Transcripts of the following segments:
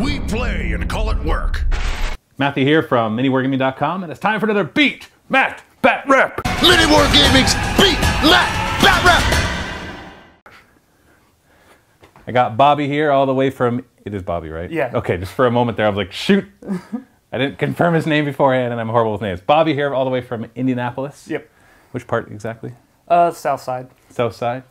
We play and call it work. Matthew here from MiniWarGaming.com, and it's time for another Beat, Matt, Batrep. MiniWarGaming's Beat, Matt, Batrep. I got Bobby here all the way from, it is Bobby, right? Yeah. Okay, just for a moment there, I was like, shoot. I didn't confirm his name beforehand, and I'm horrible with names. Bobby here all the way from Indianapolis. Yep. Which part exactly? South side. South side?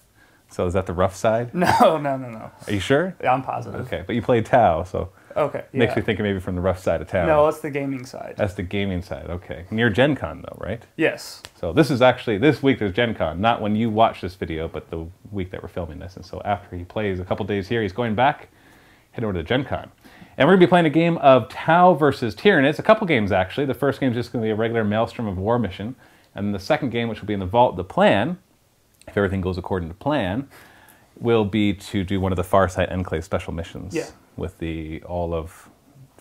So is that the rough side? No. Are you sure? Yeah, I'm positive. Okay, but you played Tau, so Okay. Yeah. makes me think maybe from the rough side of town. No, that's the gaming side. That's the gaming side, okay. Near Gen Con though, right? Yes. So this is actually, this week there's Gen Con, not when you watch this video, but the week that we're filming this. And so after he plays a couple days here, he's going back, heading over to Gen Con. And we're going to be playing a game of Tau versus Tyranids, a couple games actually. The first game is just going to be a regular Maelstrom of War mission. And the second game, which will be in the Vault, the plan, if everything goes according to plan, will be to do one of the Farsight Enclave special missions. Yeah. With the all of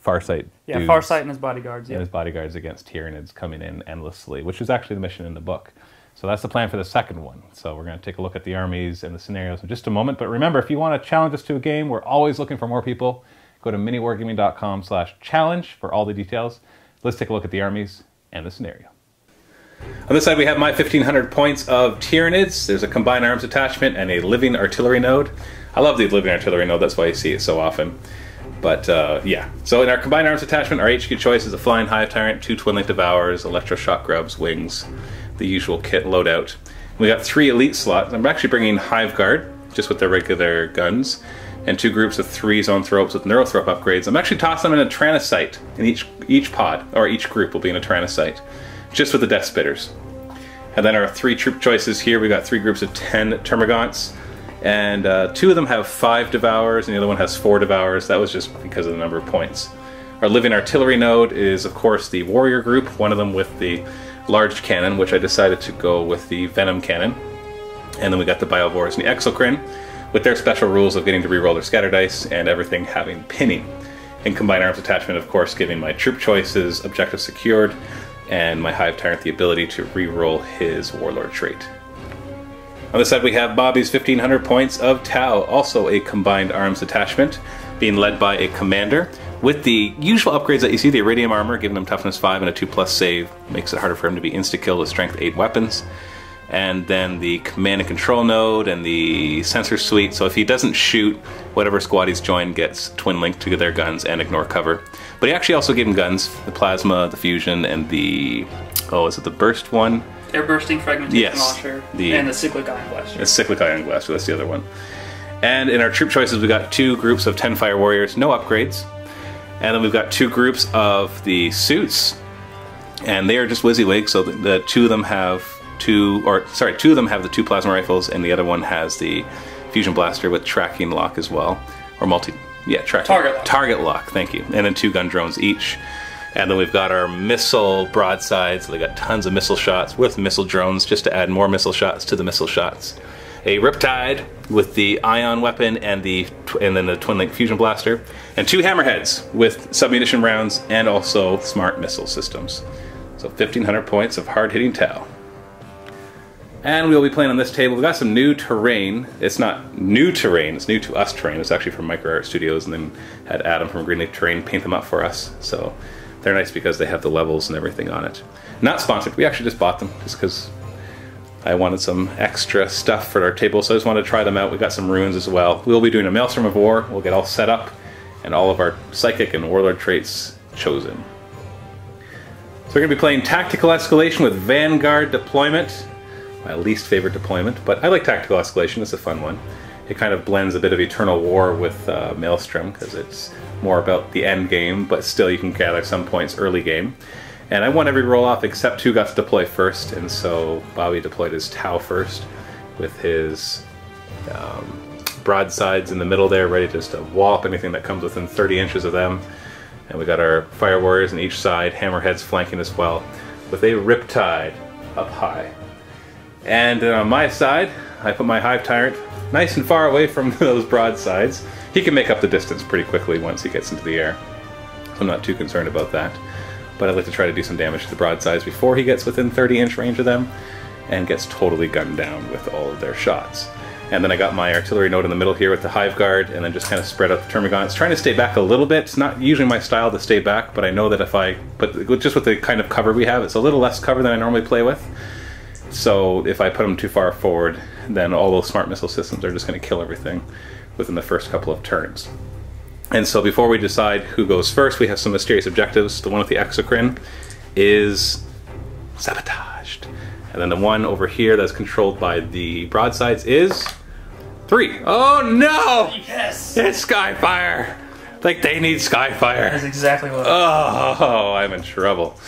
Farsight Yeah, dudes Farsight and his bodyguards. and Yeah. his bodyguards against Tyranids coming in endlessly, which is actually the mission in the book. So that's the plan for the second one. So we're going to take a look at the armies and the scenarios in just a moment. But remember, if you want to challenge us to a game, we're always looking for more people. Go to miniwargaming.com/challenge for all the details. Let's take a look at the armies and the scenario. On this side, we have my 1,500 points of Tyranids. There's a combined arms attachment and a living artillery node. I love the living artillery node, that's why you see it so often. But yeah, so in our combined arms attachment, our HQ choice is a Flying Hive Tyrant, 2 Twin Link Devourers, Electroshock Grubs, Wings, the usual kit loadout. We got 3 elite slots. I'm actually bringing Hive Guard, just with their regular guns, and 2 groups of 3 Zoanthropes with Neurothrop upgrades. I'm actually tossing them in a Tyrannocyte in each pod, or each group will be in a Tyrannocyte, just with the Death Spitters. And then our 3 troop choices here, we got 3 groups of 10 Termagants, and 2 of them have 5 Devourers, and the other one has 4 Devourers. That was just because of the number of points. Our living artillery node is, of course, the Warrior group, one of them with the large cannon, which I decided to go with the Venom cannon. And then we got the Biovores and the Exocrine, with their special rules of getting to reroll their scatter dice and everything having pinning. And combined arms attachment, of course, giving my troop choices objective secured, and my Hive Tyrant the ability to reroll his Warlord trait. On this side we have Bobby's 1,500 points of Tau, also a combined arms attachment, being led by a commander, with the usual upgrades that you see, the Iridium armor, giving him toughness 5 and a 2+ save, makes it harder for him to be insta-killed with strength 8 weapons. And then the command and control node and the sensor suite, so if he doesn't shoot, whatever squad he's joined gets twin linked to their guns and ignore cover. But he actually also gave him guns, the plasma, the fusion, and the, oh, is it the burst one? Air bursting fragmentation Yes, launcher and the cyclic ion blaster. The cyclic ion blaster, that's the other one. And in our troop choices we got 2 groups of 10 fire warriors, no upgrades. And then we've got 2 groups of the suits, and they are just WYSIWYG, so the 2 of them have 2 of them have the 2 plasma rifles, and the other one has the fusion blaster with tracking lock as well, or target lock, thank you, and then 2 gun drones each. And then we've got our missile broadsides. So they got tons of missile shots with missile drones, just to add more missile shots to the missile shots. A Riptide with the ion weapon and then the twin link fusion blaster, and 2 hammerheads with submunition rounds and also smart missile systems. So 1,500 points of hard-hitting Tau. And we'll be playing on this table. We've got some new terrain. It's not new terrain, it's new to us terrain. It's actually from MicroArt Studios, and then had Adam from Greenleaf Terrain paint them up for us. So they're nice because they have the levels and everything on it. Not sponsored, we actually just bought them just because I wanted some extra stuff for our table, so I just wanted to try them out. We got some runes as well. We'll be doing a Maelstrom of War. We'll get all set up and all of our Psychic and Warlord traits chosen. So we're going to be playing Tactical Escalation with Vanguard Deployment. My least favorite deployment, but I like Tactical Escalation, it's a fun one. It kind of blends a bit of Eternal War with Maelstrom, because it's more about the end game, but still you can gather some points early game. And I won every roll-off except 2 got to deploy first, and so Bobby deployed his Tau first, with his broadsides in the middle there, ready just to wallop anything that comes within 30 inches of them. And we got our Fire Warriors on each side, Hammerheads flanking as well, with a Riptide up high. And then on my side, I put my Hive Tyrant nice and far away from those broadsides. He can make up the distance pretty quickly once he gets into the air, so I'm not too concerned about that. But I'd like to try to do some damage to the broadsides before he gets within 30-inch range of them, and gets totally gunned down with all of their shots. And then I got my artillery node in the middle here with the hive guard, and then just kind of spread out the termagants, trying to stay back a little bit. It's not usually my style to stay back, but I know that if I put, just with the kind of cover we have, it's a little less cover than I normally play with. So if I put them too far forward, then all those smart missile systems are just going to kill everything within the first couple of turns. And so before we decide who goes first, we have some mysterious objectives. The one with the exocrine is sabotaged. And then the one over here that's controlled by the broadsides is 3. Oh no! Yes! It's Skyfire! Like they need Skyfire. That's exactly what. Oh, I'm in trouble.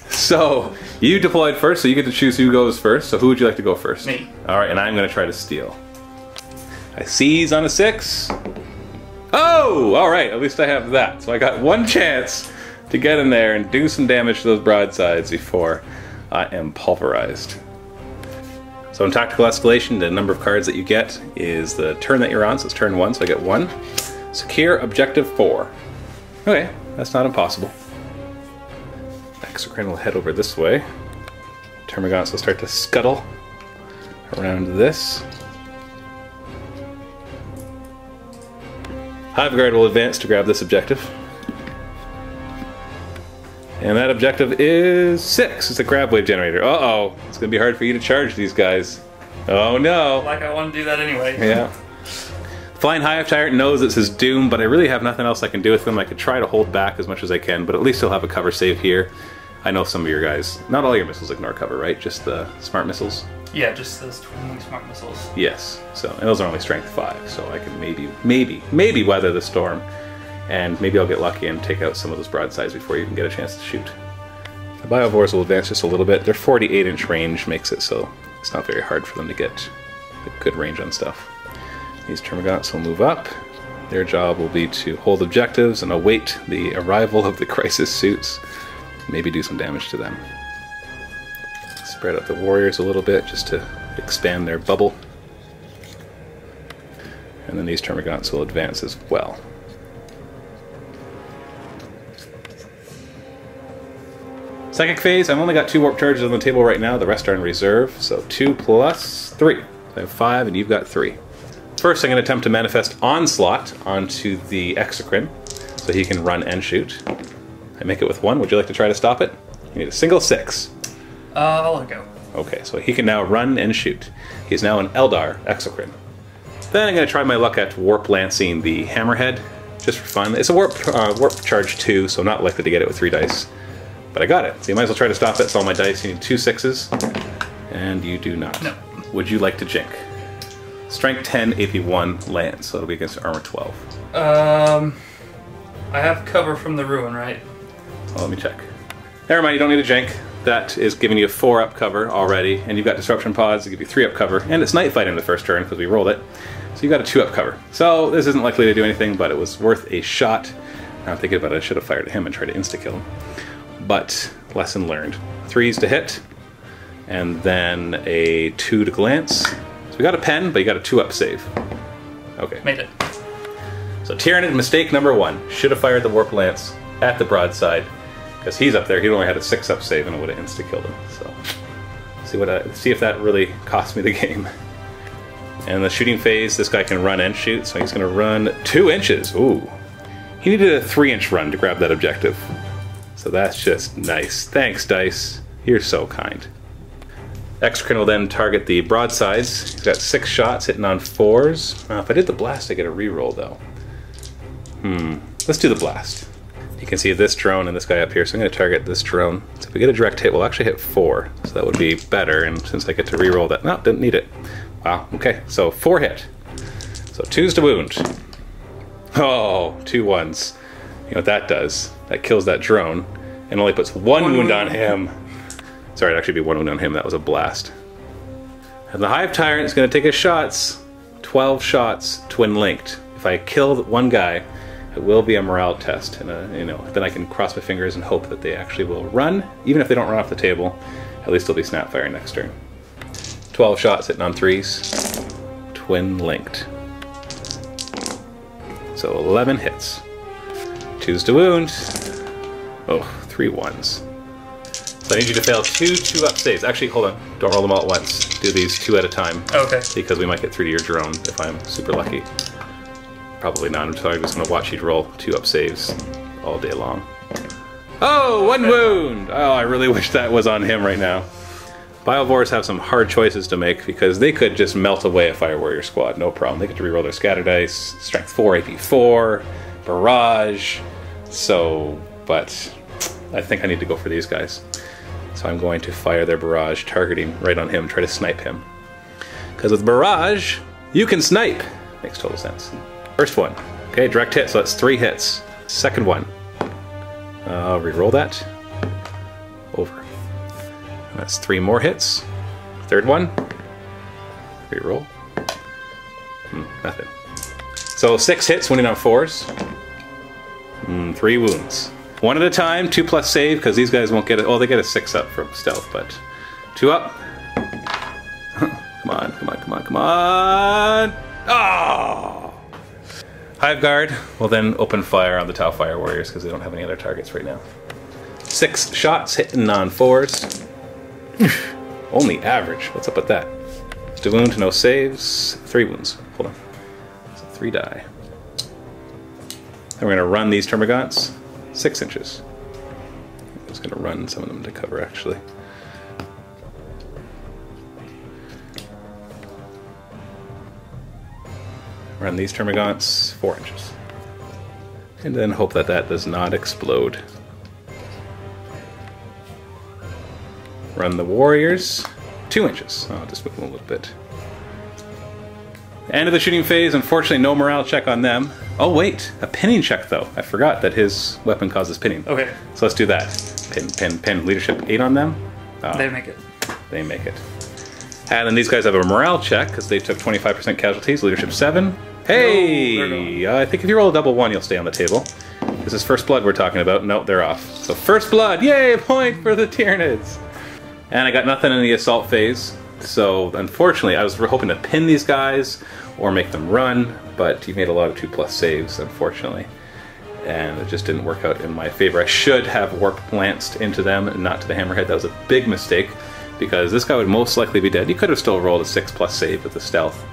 So, you deployed first, so you get to choose who goes first. So who would you like to go first? Me. Alright, and I'm going to try to steal. I seize on a 6. Oh! Alright, at least I have that. So I got one chance to get in there and do some damage to those broadsides before I am pulverized. So in Tactical Escalation, the number of cards that you get is the turn that you're on, so it's turn 1, so I get 1. Secure Objective 4. Okay, that's not impossible. Exocrine will head over this way. Termagants will start to scuttle around this. Hive Guard will advance to grab this objective. And that objective is 6. It's a grab wave generator. Uh-oh. It's going to be hard for you to charge these guys. Oh no. Like I want to do that anyway. Yeah. Flying Hive Tyrant knows it's his doom, but I really have nothing else I can do with him. I could try to hold back as much as I can, but at least he'll have a cover save here. I know some of your guys, not all your missiles ignore cover, right? Just the smart missiles? Yeah, just those 20 smart missiles. Yes. So, and those are only strength 5, so I can maybe weather the storm. And maybe I'll get lucky and take out some of those broadsides before you even get a chance to shoot. The Biovores will advance just a little bit. Their 48-inch range makes it so it's not very hard for them to get a good range on stuff. These Termagants will move up. Their job will be to hold objectives and await the arrival of the crisis suits. Maybe do some damage to them. Spread out the warriors a little bit just to expand their bubble. And then these Termagants will advance as well. Psychic phase, I've only got 2 warp charges on the table right now, the rest are in reserve, so 2 plus 3. I have 5 and you've got 3. First I'm going to attempt to manifest Onslaught onto the Exocrine, so he can run and shoot. I make it with 1, would you like to try to stop it? You need a single 6. I'll let go. Okay, so he can now run and shoot. He is now an Eldar Exocrine. Then I'm going to try my luck at Warp Lancing the Hammerhead, just for fun. It's a warp charge 2, so I'm not likely to get it with 3 dice. But I got it, so you might as well try to stop it. It's all my dice. You need 2 6s, and you do not. No. Would you like to jink? Strength 10, AP 1, Lance, so it'll be against Armor 12. I have cover from the ruin, right? Well, let me check. Never mind, you don't need a jink. That is giving you a 4-up cover already, and you've got Disruption Pods to give you 3-up cover, and it's Night Fight in the first turn because we rolled it. So you've got a 2-up cover. So this isn't likely to do anything, but it was worth a shot. Now I'm thinking about it, I should have fired at him and tried to insta-kill him. But, lesson learned. 3s to hit, and then a 2 to glance. So we got a pen, but you got a 2-up save. Okay. Made it. So Tyranid, mistake number 1. Should have fired the Warp Lance at the broadside, because he's up there. He'd only had a 6-up save and it would have insta-killed him. So, see if that really cost me the game. And the shooting phase, this guy can run and shoot, so he's going to run 2 inches. Ooh. He needed a 3-inch run to grab that objective. So that's just nice. Thanks, Dice. You're so kind. Exocrine will then target the broadsides. He's got 6 shots hitting on 4s. If I did the blast, I get a reroll, though. Let's do the blast. You can see this drone and this guy up here, so I'm going to target this drone. So if we get a direct hit, we'll actually hit 4. So that would be better, and since I get to reroll that... No, didn't need it. Wow, okay. So 4 hit. So 2s to wound. Oh, 2 1s. You know what that does? That kills that drone and only puts 1 wound on him. Sorry, it'd actually be 1 wound on him. That was a blast. And the Hive Tyrant is going to take his shots. 12 shots, twin linked. If I kill 1 guy, it will be a morale test, and then I can cross my fingers and hope that they actually will run. Even if they don't run off the table, at least they'll be snapfire next turn. 12 shots hitting on 3s, twin linked. So 11 hits. 2s to wound. Oh, 3 1s. So I need you to fail 2 2-up saves. Actually, hold on. Don't roll them all at once. Do these 2 at a time. Okay. Because we might get through to your drone if I'm super lucky. Probably not. I'm just going to watch you roll 2-up saves all day long. Oh, 1 wound! Oh, I really wish that was on him right now. Biovores have some hard choices to make because they could just melt away a Fire Warrior squad, no problem. They get to reroll their scatter dice, strength 4, AP 4, barrage. So, but I think I need to go for these guys. So I'm going to fire their barrage, targeting right on him, try to snipe him. Because with barrage, you can snipe. Makes total sense. First one. Okay, direct hit, so that's 3 hits. Second one. I'll reroll that. Over. That's 3 more hits. Third one. Reroll. Nothing. So 6 hits, winning on 4s. 3 wounds. 1 at a time, 2+ save, because these guys won't get it. Oh, they get a 6-up from stealth, but 2 up. Come on, come on, come on, come on. Oh! Hive Guard will then open fire on the Tau Fire Warriors because they don't have any other targets right now. 6 shots hitting on 4s. Only average. What's up with that? Just a wound, no saves. 3 wounds. Hold on. So 3 die. And we're going to run these Termagants 6 inches. I'm just going to run some of them to cover, actually. Run these Termagants 4 inches. And then hope that that does not explode. Run the Warriors 2 inches. I'll just move them a little bit. End of the shooting phase. Unfortunately, no morale check on them. Oh wait, a pinning check though. I forgot that his weapon causes pinning. Okay. So let's do that. Pin, pin, pin. Leadership 8 on them. Oh, They make it. they make it. And then these guys have a morale check because they took 25% casualties. Leadership 7. Hey! No, I think if you roll a double 1, you'll stay on the table. This is first blood we're talking about. Nope, they're off. So first blood. Yay! Point for the Tyranids. And I got nothing in the assault phase. So unfortunately, I was hoping to pin these guys or make them run, but you made a lot of 2+ saves, unfortunately. And it just didn't work out in my favor. I should have warp lanced into them and not to the hammerhead. That was a big mistake because this guy would most likely be dead. He could have still rolled a 6+ save with the stealth,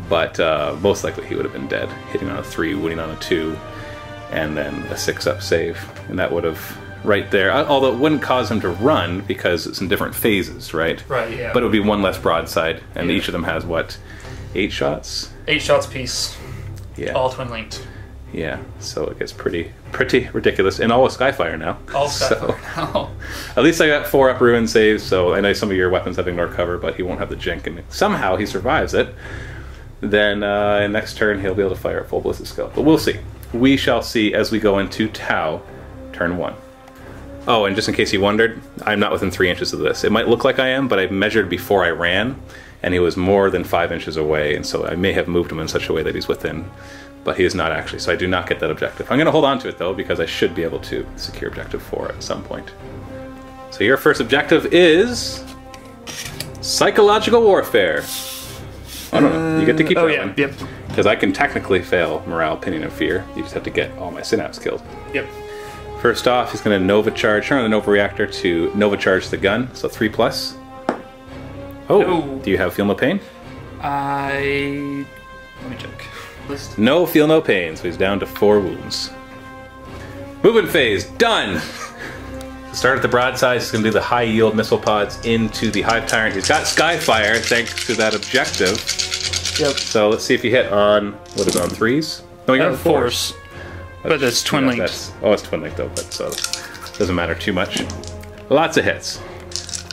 but most likely he would have been dead, hitting on a 3, winning on a 2, and then a 6-up save. And that would have, right there, although it wouldn't cause him to run because it's in different phases, right? Right, yeah. But it would be 1 less broadside, and Yeah. each of them has, what, 8 shots? 8 shots apiece. Yeah. All twin linked. Yeah, so it gets pretty ridiculous. And all with Skyfire now. All So, Skyfire now. at least I got 4-up ruin saves, so I know some of your weapons have ignore cover, but he won't have the Jink, and somehow he survives it. Then next turn he'll be able to fire a full Ballistic Scope. But we'll see. We shall see as we go into Tau, turn 1. Oh, and just in case you wondered, I'm not within 3 inches of this. It might look like I am, but I measured before I ran, and he was more than 5 inches away, and so I may have moved him in such a way that he's within, but he is not actually, so I do not get that objective. I'm going to hold on to it, though, because I should be able to secure objective 4 at some point. So your first objective is Psychological Warfare. I don't know. You get to keep that one. Yep. Because I can technically fail Morale, Pinning, and Fear. You just have to get all my Synapse killed. Yep. First off, he's going to Nova Charge, turn on the Nova Reactor to Nova Charge the gun, so 3+. Oh, No. do you have Feel No Pain? Let me check. List. No Feel No Pain, so he's down to 4 wounds. Movement phase, done! Start at the broadside, he's going to do the high yield missile pods into the Hive Tyrant. He's got Skyfire thanks to that objective. Yep. So let's see if you hit on, what is it, on 3s? No, you're on 4s. But it's twin linked. Oh, it's twin linked though, but so it doesn't matter too much. Lots of hits.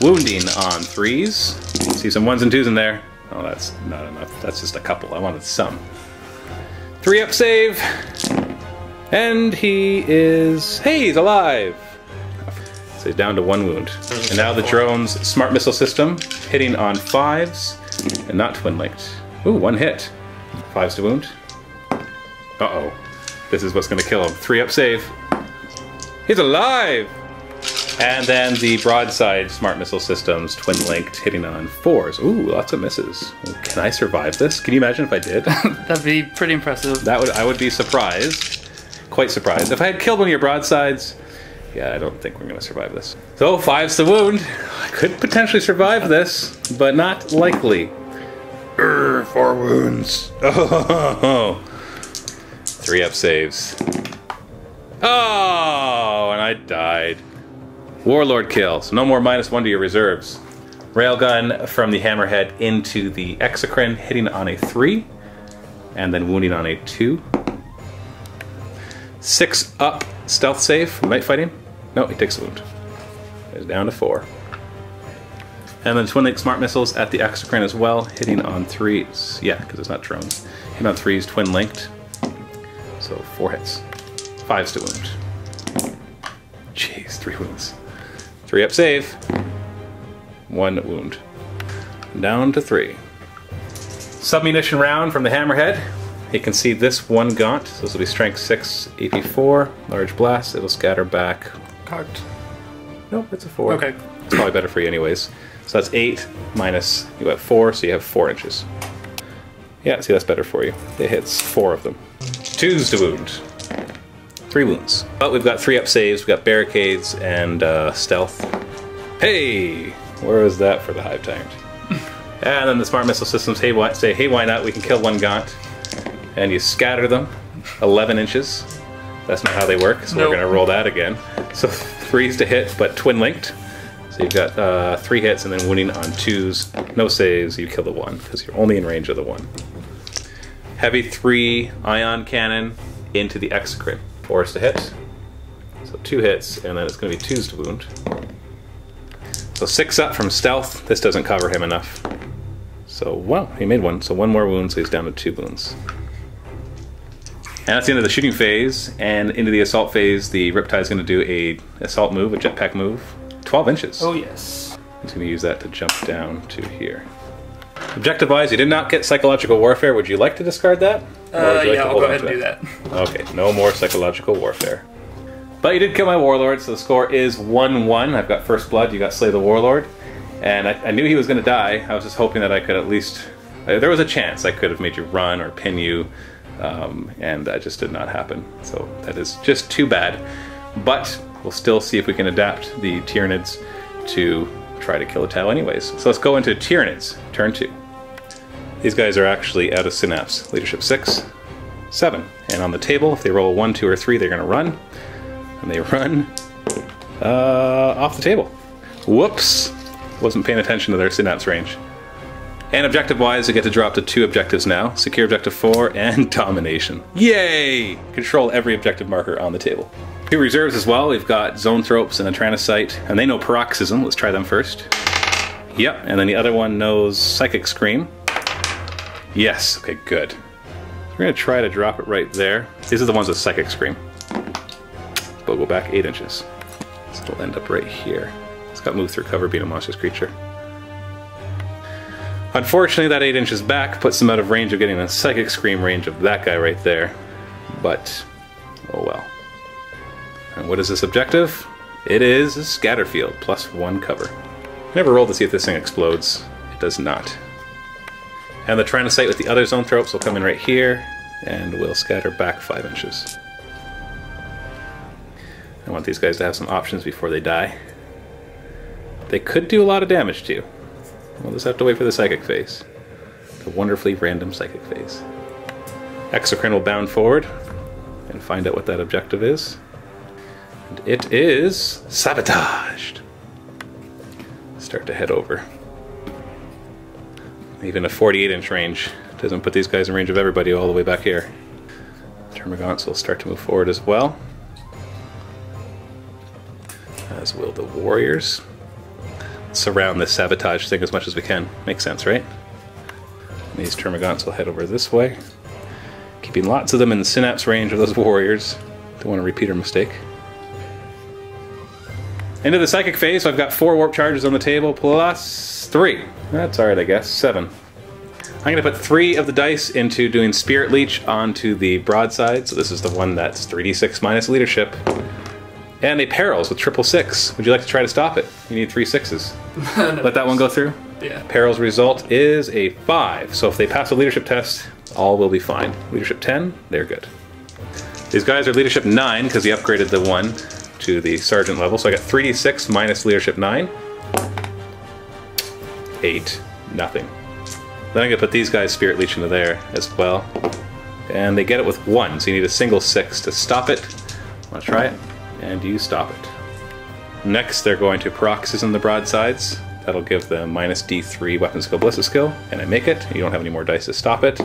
Wounding on 3s. See some 1s and 2s in there. Oh, that's not enough. That's just a couple. I wanted some. 3-up save. And he is... Hey, he's alive! So he's down to 1 wound. And now the drone's smart missile system, hitting on 5s, and not twin linked. Ooh, 1 hit. 5s to wound. Uh-oh. This is what's going to kill him. 3-up save. He's alive! And then the broadside smart missile systems, twin linked, hitting on 4s. Ooh, lots of misses. Can I survive this? Can you imagine if I did? That'd be pretty impressive. I would be surprised. Quite surprised. If I had killed one of your broadsides, Yeah, I don't think we're going to survive this. So 5's the wound. I could potentially survive this, but not likely. 4 wounds. Oh, 3 up saves. Oh, and I died. Warlord kill, so no more -1 to your reserves. Railgun from the hammerhead into the exocrine, hitting on a 3, and then wounding on a 2. 6 up stealth save from night fighting. No, he takes a wound. He's down to 4. And then twin link smart missiles at the exocrine as well, hitting on 3s. Yeah, because it's not drones. Hitting on 3s, twin linked. So 4 hits. 5's to wound. Jeez, 3 wounds. 3 up save. 1 wound. Down to 3. Submunition round from the hammerhead. You can see this one gaunt. So this will be strength 6, AP 4, large blast. It'll scatter back. Cocked. Nope, it's a 4. Okay. It's probably better for you anyways. So that's 8 minus, you have 4, so you have 4 inches. Yeah, see, that's better for you. It hits 4 of them. 2's to wound. 3 wounds. But we've got 3 up saves, we've got barricades and stealth. Hey! Where was that for the Hive Tyrant? And then the smart missile systems say, hey, why not? We can kill one gaunt. And you scatter them 11 inches. That's not how they work, so Nope. we're going to roll that again. So 3's to hit, but twin linked. So you've got 3 hits and then wounding on 2s. No saves, you kill the 1, because you're only in range of the 1. Heavy 3 ion cannon into the exocrine. 4's to hit. So 2 hits, and then it's going to be 2's to wound. So 6 up from stealth. This doesn't cover him enough. So, wow, he made 1. So 1 more wound, so he's down to 2 wounds. And that's the end of the shooting phase. And into the assault phase, the Riptide's going to do a assault move, a jetpack move. 12 inches. Oh, yes. He's going to use that to jump down to here. Objective-wise, you did not get psychological warfare. Would you like to discard that? Or would you like Yeah, to I'll hold go on ahead to and do it? that. Okay, no more psychological warfare. But you did kill my warlord, so the score is 1-1. I've got first blood, you got slay the warlord. And I knew he was going to die. I was just hoping that I could at least... there was a chance I could have made you run or pin you, and that just did not happen. So that is just too bad. But we'll still see if we can adapt the Tyranids to try to kill a Tau anyways. So let's go into Tyranids, turn 2. These guys are actually out of synapse. Leadership 6, 7. And on the table, if they roll a 1, 2, or 3, they're going to run. And they run off the table. Whoops! Wasn't paying attention to their synapse range. And objective-wise, we get to drop to 2 objectives now. Secure objective 4 and domination. Yay! Control every objective marker on the table. 2 reserves as well. We've got Zoanthropes and a Tyrannocyte, and they know Paroxysm. Let's try them first. Yep, and then the other one knows Psychic Scream. Yes, okay, good. We're going to try to drop it right there. These are the ones with Psychic Scream. But we'll go back 8 inches. So it'll end up right here. It's got move through cover being a monstrous creature. Unfortunately, that 8 inches back puts them out of range of getting a Psychic Scream range of that guy right there. But, oh well. And what is this objective? It is a Scatterfield, +1 cover. Never rolled to see if this thing explodes. It does not. And the Tyrannocyte with the other Zoanthropes will come in right here, and will scatter back 5 inches. I want these guys to have some options before they die. They could do a lot of damage to you. We'll just have to wait for the Psychic phase. The wonderfully random Psychic phase. Exocrine will bound forward and find out what that objective is. And it is sabotaged. Start to head over. Even a 48-inch range doesn't put these guys in range of everybody all the way back here. Termagants will start to move forward as well. As will the warriors. Surround this sabotage thing as much as we can. Makes sense, right? And these Termagants will head over this way. Keeping lots of them in the synapse range of those warriors. Don't want to repeat our mistake. Into the Psychic phase, so I've got 4 warp charges on the table, plus 3. That's alright, I guess. 7. I'm going to put 3 of the dice into doing Spirit Leech onto the broadside. So this is the one that's 3d6 minus leadership. And a Perils with 666. Would you like to try to stop it? You need 3 6s. Let that one go through? Yeah. Perils result is a 5. So if they pass the leadership test, all will be fine. Leadership 10, they're good. These guys are leadership 9 because he upgraded the 1. to the sergeant level. So I got 3d6 minus leadership 9. 8. Nothing. Then I'm going to put these guys Spirit Leech into there as well. And they get it with 1, so you need a single 6 to stop it. Want to try it? And you stop it. Next, they're going to Paroxysm the broadsides. That'll give them minus D3 weapon skill, ballistic skill, and I make it. You don't have any more dice to stop it.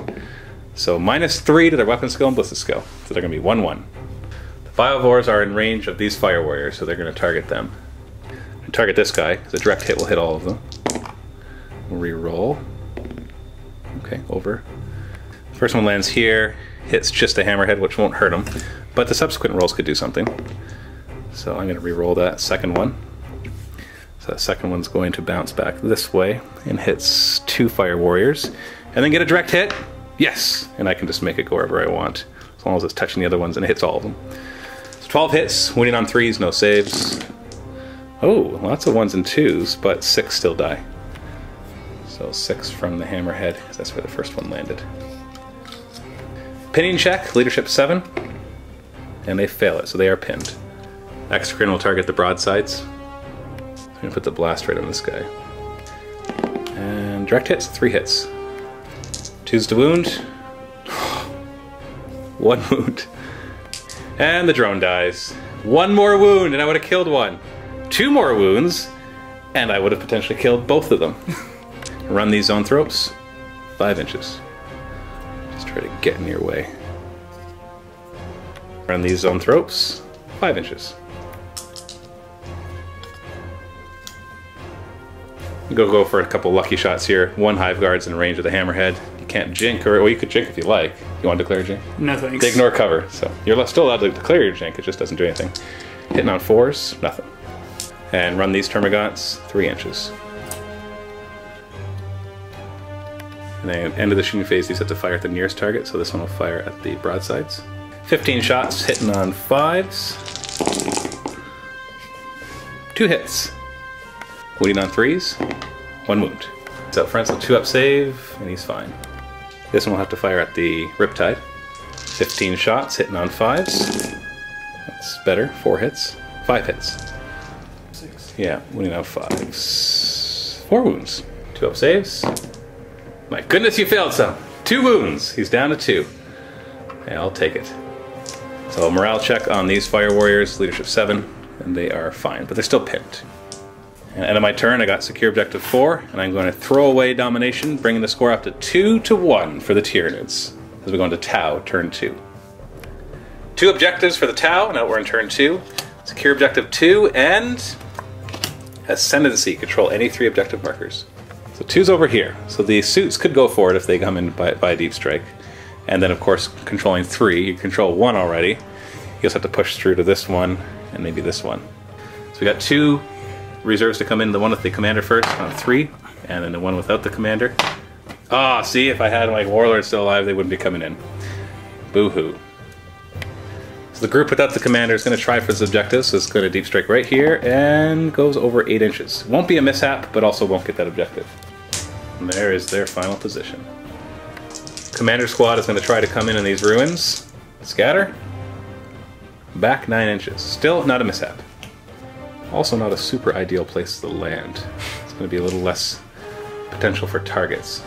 So minus 3 to their weapon skill and ballistic skill. So they're going to be 1-1. The Biovores are in range of these Fire Warriors, so they're going to target them. And target this guy, because a direct hit will hit all of them. Reroll. Okay, over. The first one lands here, hits just a hammerhead, which won't hurt him, but the subsequent rolls could do something. So I'm going to re-roll that second one. So that second one's going to bounce back this way and hits 2 Fire Warriors, and then get a direct hit. Yes, and I can just make it go wherever I want, as long as it's touching the other ones and it hits all of them. So 12 hits, winning on 3s, no saves. Oh, lots of 1s and 2s, but 6 still die. So 6 from the hammerhead, because that's where the first one landed. Pinning check, leadership 7, and they fail it, so they are pinned. Exocrine will target the broadsides. I'm going to put the blast right on this guy. And direct hits, 3 hits. 2's to wound. 1 wound. And the drone dies. 1 more wound, and I would have killed one. 2 more wounds, and I would have potentially killed both of them. Run these zoanthropes, 5 inches. Just try to get in your way. Run these zoanthropes, 5 inches. Go for a couple lucky shots here. 1 Hive Guard's in range of the hammerhead. You can't jink, or well, you could jink if you like. You want to declare jink? No thanks. They ignore cover, so you're still allowed to declare your jink. It just doesn't do anything. Hitting on 4s, nothing. And run these termagants, 3 inches. And then end of the shooting phase, these have to fire at the nearest target, so this one will fire at the broadsides. 15 shots, hitting on 5s. 2 hits. Wounding on 3s. 1 wound. It's up front, so 2 up save, and he's fine. This one will have to fire at the Riptide. 15 shots, hitting on 5s. That's better. 4 hits. 5 hits. 6. Yeah, wounding on 5s. 4 wounds. 2 up saves. My goodness, you failed some. 2 wounds. He's down to 2. Yeah, I'll take it. So morale check on these Fire Warriors, leadership 7, and they are fine, but they're still pinned. And end of my turn, I got secure objective 4, and I'm going to throw away domination, bringing the score up to 2-1 for the Tyranids, as we go into Tau, turn 2. 2 objectives for the Tau, now we're in turn 2. Secure objective 2, and Ascendancy, control any 3 objective markers. So 2's over here, so the suits could go for it if they come in by deep strike. And then of course, controlling 3, you control 1 already. You just have to push through to this one, and maybe this one. So we got 2 reserves to come in, the one with the commander first on 3, and then the one without the commander. Ah, see, if I had my warlord still alive, they wouldn't be coming in. Boo-hoo. So the group without the commander is going to try for this objective, so it's going to deep strike right here, and goes over 8 inches. Won't be a mishap, but also won't get that objective. And there is their final position. Commander squad is going to try to come in these ruins. Scatter. Back 9 inches. Still not a mishap. Also not a super ideal place to land. It's going to be a little less potential for targets.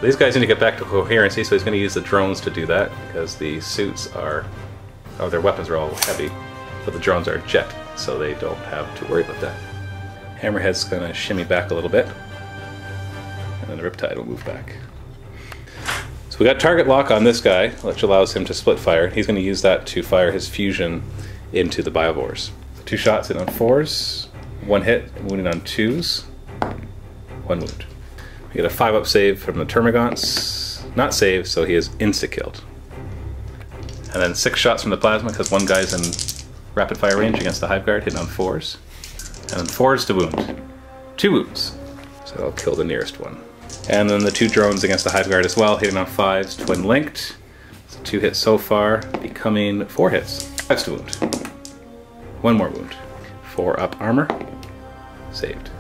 These guys need to get back to coherency, so he's going to use the drones to do that, because the suits are... oh, their weapons are all heavy, but the drones are jet, so they don't have to worry about that. Hammerhead's going to shimmy back a little bit, and then the Riptide will move back. So we got target lock on this guy, which allows him to split fire. He's going to use that to fire his fusion into the Biovores. So 2 shots in on 4s, 1 hit, wounding on 2s, 1 wound. We get a 5-up save from the Termagants. Not saved, so he is insta-killed. And then 6 shots from the Plasma, because one guy's in rapid fire range against the Hive Guard, hitting on 4s. And then 4s to wound. 2 wounds. So I'll kill the nearest one. And then the 2 drones against the Hive Guard as well, hitting on 5s, twin linked. So 2 hits so far, becoming 4 hits. 5s to wound. 1 more wound. 4 up armor. Saved.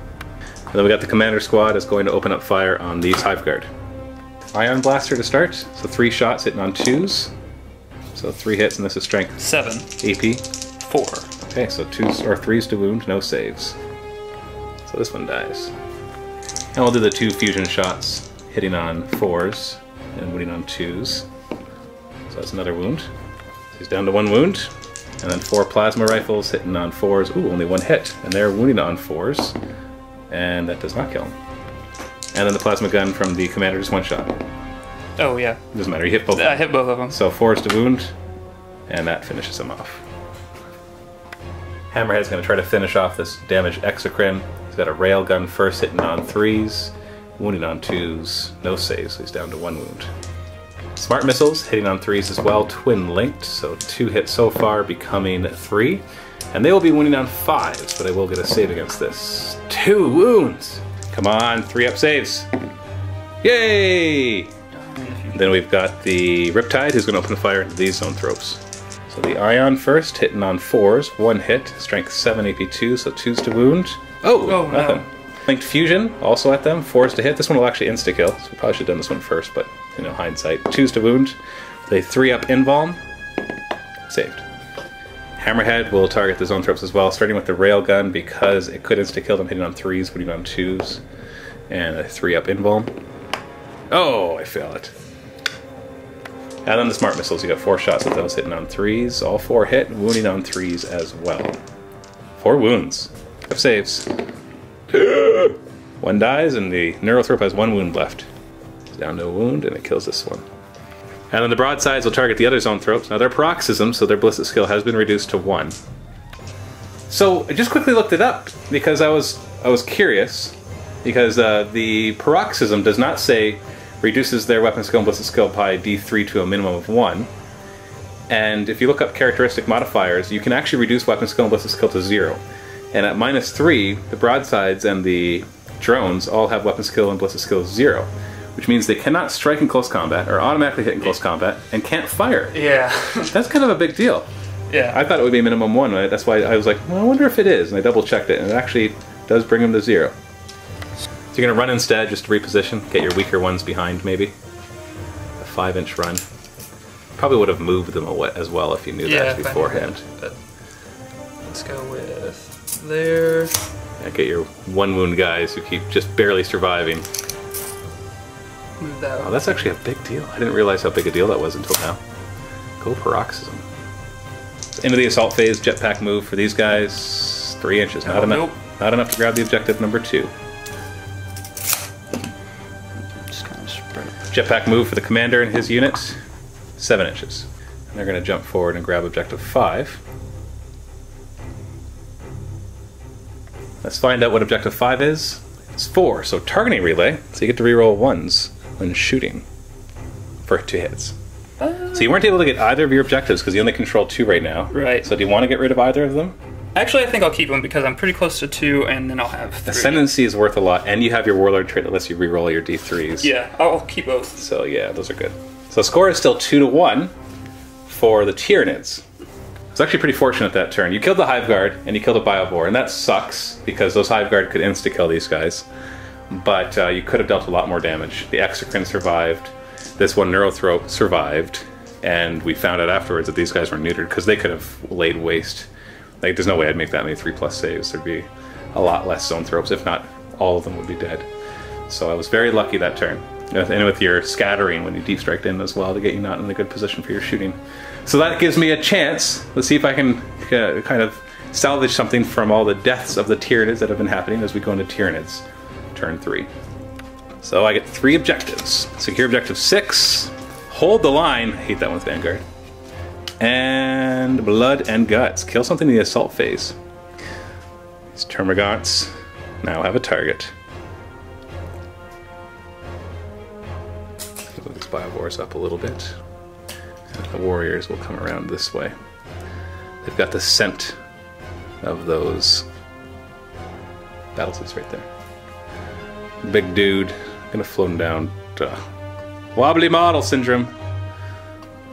And then we got the commander squad is going to open up fire on these Hive Guard. Ion Blaster to start, so 3 shots hitting on 2s. So 3 hits, and this is strength. 7. AP. 4. Okay, so 2s or 3s to wound, no saves. So this one dies. And we'll do the 2 fusion shots, hitting on 4s and wounding on 2s. So that's another wound. So he's down to 1 wound. And then 4 plasma rifles hitting on 4s. Ooh, only 1 hit. And they're wounding on 4s. And that does not kill him. And then the plasma gun from the commander just 1 shot. Oh, yeah. Doesn't matter, you hit both. I hit both of them. So 4s to wound, and that finishes him off. Hammerhead's going to try to finish off this damaged exocrine. He's got a railgun first, hitting on 3s, wounding on 2s, no saves, so he's down to 1 wound. Smart missiles hitting on 3s as well, twin linked, so 2 hits so far, becoming 3. And they will be wounding on 5s, but I will get a save against this. 2 wounds! Come on, 3-up saves! Yay! Then we've got the Riptide, who's going to open fire into these zoanthropes. So the Ion first, hitting on 4s, 1 hit, strength 7, AP 2, so 2s to wound. Oh, nothing. No. Linked Fusion, also at them, 4s to hit. This one will actually insta-kill, so we probably should have done this one first, but, you know, hindsight. 2s to wound. The 3-up Involm, saved. Hammerhead will target the zoanthropes as well, starting with the Railgun, because it could insta-kill them, hitting on 3s, hitting on 2s, and a 3-up Involm. Oh, I fail it. And then the Smart Missiles, you got 4 shots at those, hitting on 3s. All 4 hit, wounding on 3s as well. 4 wounds. 5 saves. 1 dies, and the Neurothrope has 1 wound left. It's down to a wound, and it kills this one. And then the Broadsides will target the other Zoanthropes. Now they're Paroxysm, so their Ballistic skill has been reduced to 1. So I just quickly looked it up, because I was curious, because the Paroxysm does not say reduces their weapon skill and ballistic skill by D3 to a minimum of 1. And if you look up characteristic modifiers, you can actually reduce weapon skill and ballistic skill to 0. And at -3, the Broadsides and the drones all have weapon skill and ballistic skill 0, which means they cannot strike in close combat, or automatically hit in close combat, and can't fire. Yeah. That's kind of a big deal. Yeah. I thought it would be minimum 1, right? That's why I was like, well, I wonder if it is, and I double checked it, and it actually does bring them to 0. So you're going to run instead, just to reposition, get your weaker ones behind, maybe. A 5-inch run. Probably would have moved them as well if you knew that beforehand. But let's go with there. Yeah, get your 1 wound guys who keep just barely surviving. Move that. Oh, that's actually a big deal. I didn't realize how big a deal that was until now. Go Paroxysm. Into the assault phase, jetpack move for these guys. 3 inches, not enough. Nope. Not enough to grab the objective number 2. Jetpack move for the commander and his units, 7 inches. And they're going to jump forward and grab objective 5. Let's find out what objective 5 is. It's 4, so targeting relay, so you get to reroll 1s when shooting for 2 hits. So you weren't able to get either of your objectives because you only control 2 right now. Right. So do you want to get rid of either of them? Actually, I think I'll keep them because I'm pretty close to 2, and then I'll have 3. Ascendancy is worth a lot, and you have your Warlord trait that lets you reroll your D3s. Yeah, I'll keep both. So yeah, those are good. So the score is still 2-1 for the Tyranids. It's actually pretty fortunate that turn. You killed the Hive Guard, and you killed a Biobore, and that sucks, because those Hive Guard could insta-kill these guys. But you could have dealt a lot more damage. The Exocrine survived, this one Neurothrope survived, and we found out afterwards that these guys were neutered, because they could have laid waste. Like, there's no way I'd make that many 3+ saves. There'd be a lot less Zoanthropes, if not all of them would be dead. So I was very lucky that turn. And with your scattering when you deep striked in as well to get you not in a good position for your shooting. So that gives me a chance. Let's see if I can kind of salvage something from all the deaths of the Tyranids that have been happening as we go into Tyranids. Turn 3. So I get 3 objectives. Secure objective 6. Hold the line. I hate that one with Vanguard. And Blood and Guts. Kill something in the assault phase. These Termagants now have a target. Move these Biobores up a little bit. And the warriors will come around this way. They've got the scent of those battlesuits right there. Big dude. Gonna float him down. Wobbly model syndrome.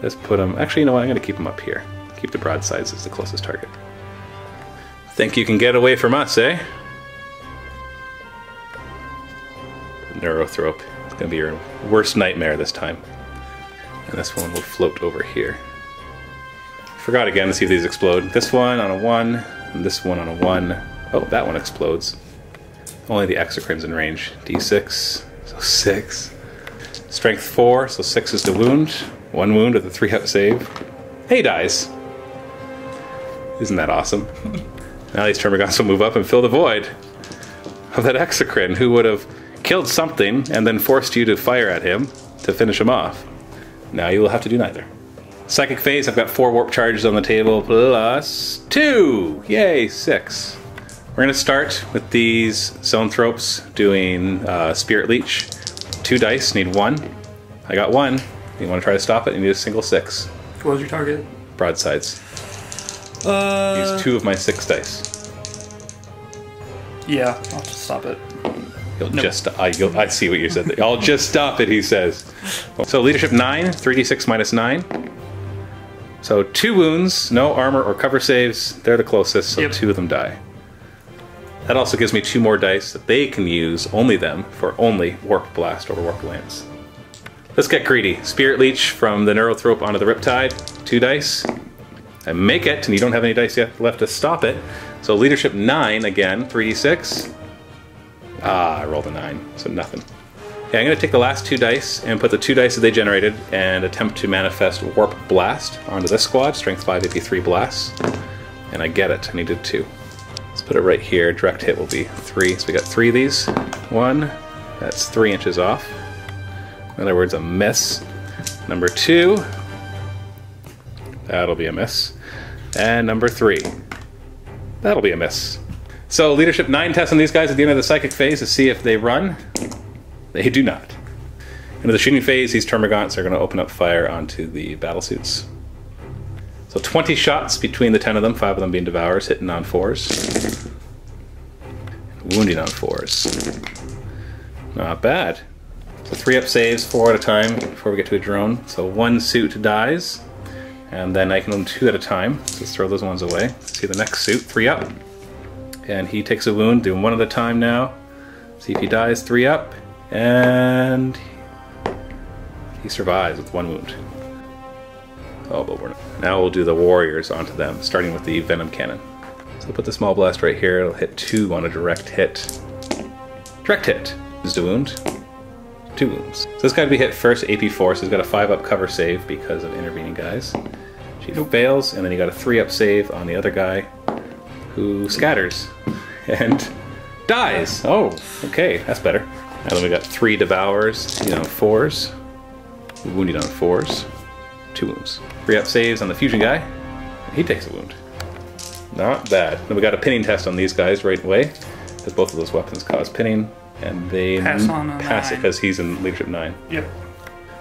Let's put him... Actually, you know what? I'm going to keep him up here. Keep the Broadsides as the closest target. Think you can get away from us, eh? Neurothrope. It's going to be your worst nightmare this time. And this one will float over here. Forgot again to see if these explode. This one on a 1, and this one on a 1. Oh, that one explodes. Only the exocrine's in range. D6, so 6. Strength 4, so 6 is the wound. 1 wound with a 3-up save. He dies. Isn't that awesome? Now these Termagants will move up and fill the void of that exocrine who would have killed something and then forced you to fire at him to finish him off. Now you will have to do neither. Psychic phase, I've got 4 warp charges on the table plus 2. Yay, 6. We're going to start with these Zoanthropes doing Spirit Leech. 2 dice, need 1. I got 1. You want to try to stop it? You need a single 6. What was your target? Broadsides. Use 2 of my 6 dice. Yeah, I'll just stop it. You'll just, I see what you said. I'll just stop it, he says. So leadership 9, 3d6 minus 9. So 2 wounds, no armor or cover saves. They're the closest, so 2 of them die. That also gives me 2 more dice that they can use, only them, for only Warp Blast over Warp Lance. Let's get greedy. Spirit Leech from the Neurothrope onto the Riptide. 2 dice. I make it, and you don't have any dice yet left to stop it. So leadership 9 again, 3d6. I rolled a 9, so nothing. Okay, I'm going to take the last 2 dice and put the 2 dice that they generated and attempt to manifest Warp Blast onto this squad. Strength 5, AP3 blasts. And I get it. I needed 2. Let's put it right here. Direct hit will be 3. So we got 3 of these. 1. That's 3 inches off. In other words, a miss. Number 2. That'll be a miss. And number 3. That'll be a miss. So leadership 9 tests on these guys at the end of the psychic phase to see if they run. They do not. Into the shooting phase, these Termagants are going to open up fire onto the battlesuits. So 20 shots between the 10 of them, 5 of them being Devourers, hitting on 4s. Wounding on 4s. Not bad. So 3-up saves, 4 at a time before we get to a drone. So 1 suit dies, and then I can own 2 at a time. So let's throw those ones away. Let's see the next suit, 3-up. And he takes a wound, doing 1 at a time now. See if he dies, 3-up. And he survives with 1 wound. Oh, but we're not. Now we'll do the warriors onto them, starting with the venom cannon. So I'll put the small blast right here. It'll hit 2 on a direct hit. Direct hit is the wound. 2 wounds. So this guy to be hit first, AP4, so he's got a 5-up cover save because of intervening guys. She fails, and then he got a 3-up save on the other guy, who scatters and dies. Oh, okay, that's better. And then we got 3 Devourers, on 4s. Wounded on 4s. 2 wounds. 3-up saves on the fusion guy. He takes a wound. Not bad. Then we got a pinning test on these guys right away, because both of those weapons cause pinning, and they pass it because he's in leadership 9. Yep.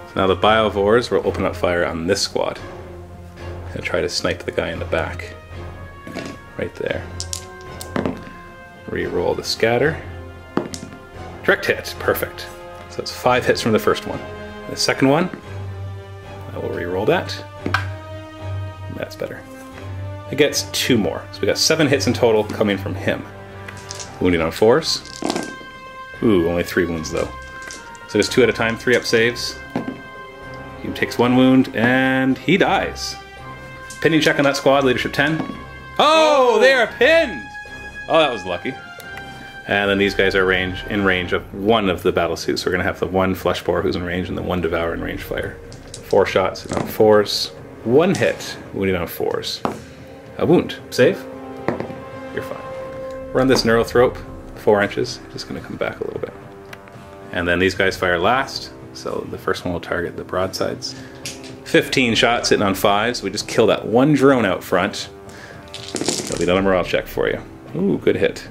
So now the Biovores will open up fire on this squad and try to snipe the guy in the back. Right there. Reroll the scatter. Direct hit, perfect. So it's 5 hits from the first one. The second one, I will re-roll that. That's better. It gets 2 more. So we got 7 hits in total coming from him. Wounding on 4s. Ooh, only 3 wounds though. So just 2 at a time, 3-up saves. He takes 1 wound and he dies. Pinning check on that squad, leadership 10. Oh, they are pinned! Oh, that was lucky. And then these guys are in range of 1 of the battle suits. So we're going to have the 1 Fleshbore who's in range and the 1 Devourer in range fire. 4 shots on 4s. 1 hit, wounding on 4s. A wound. Save? You're fine. Run this Neurothrope, 4 inches. Just going to come back a little bit. And then these guys fire last. So the first one will target the broadsides. 15 shots hitting on 5s. We just kill that 1 drone out front. That'll be another morale check for you. Ooh, good hit.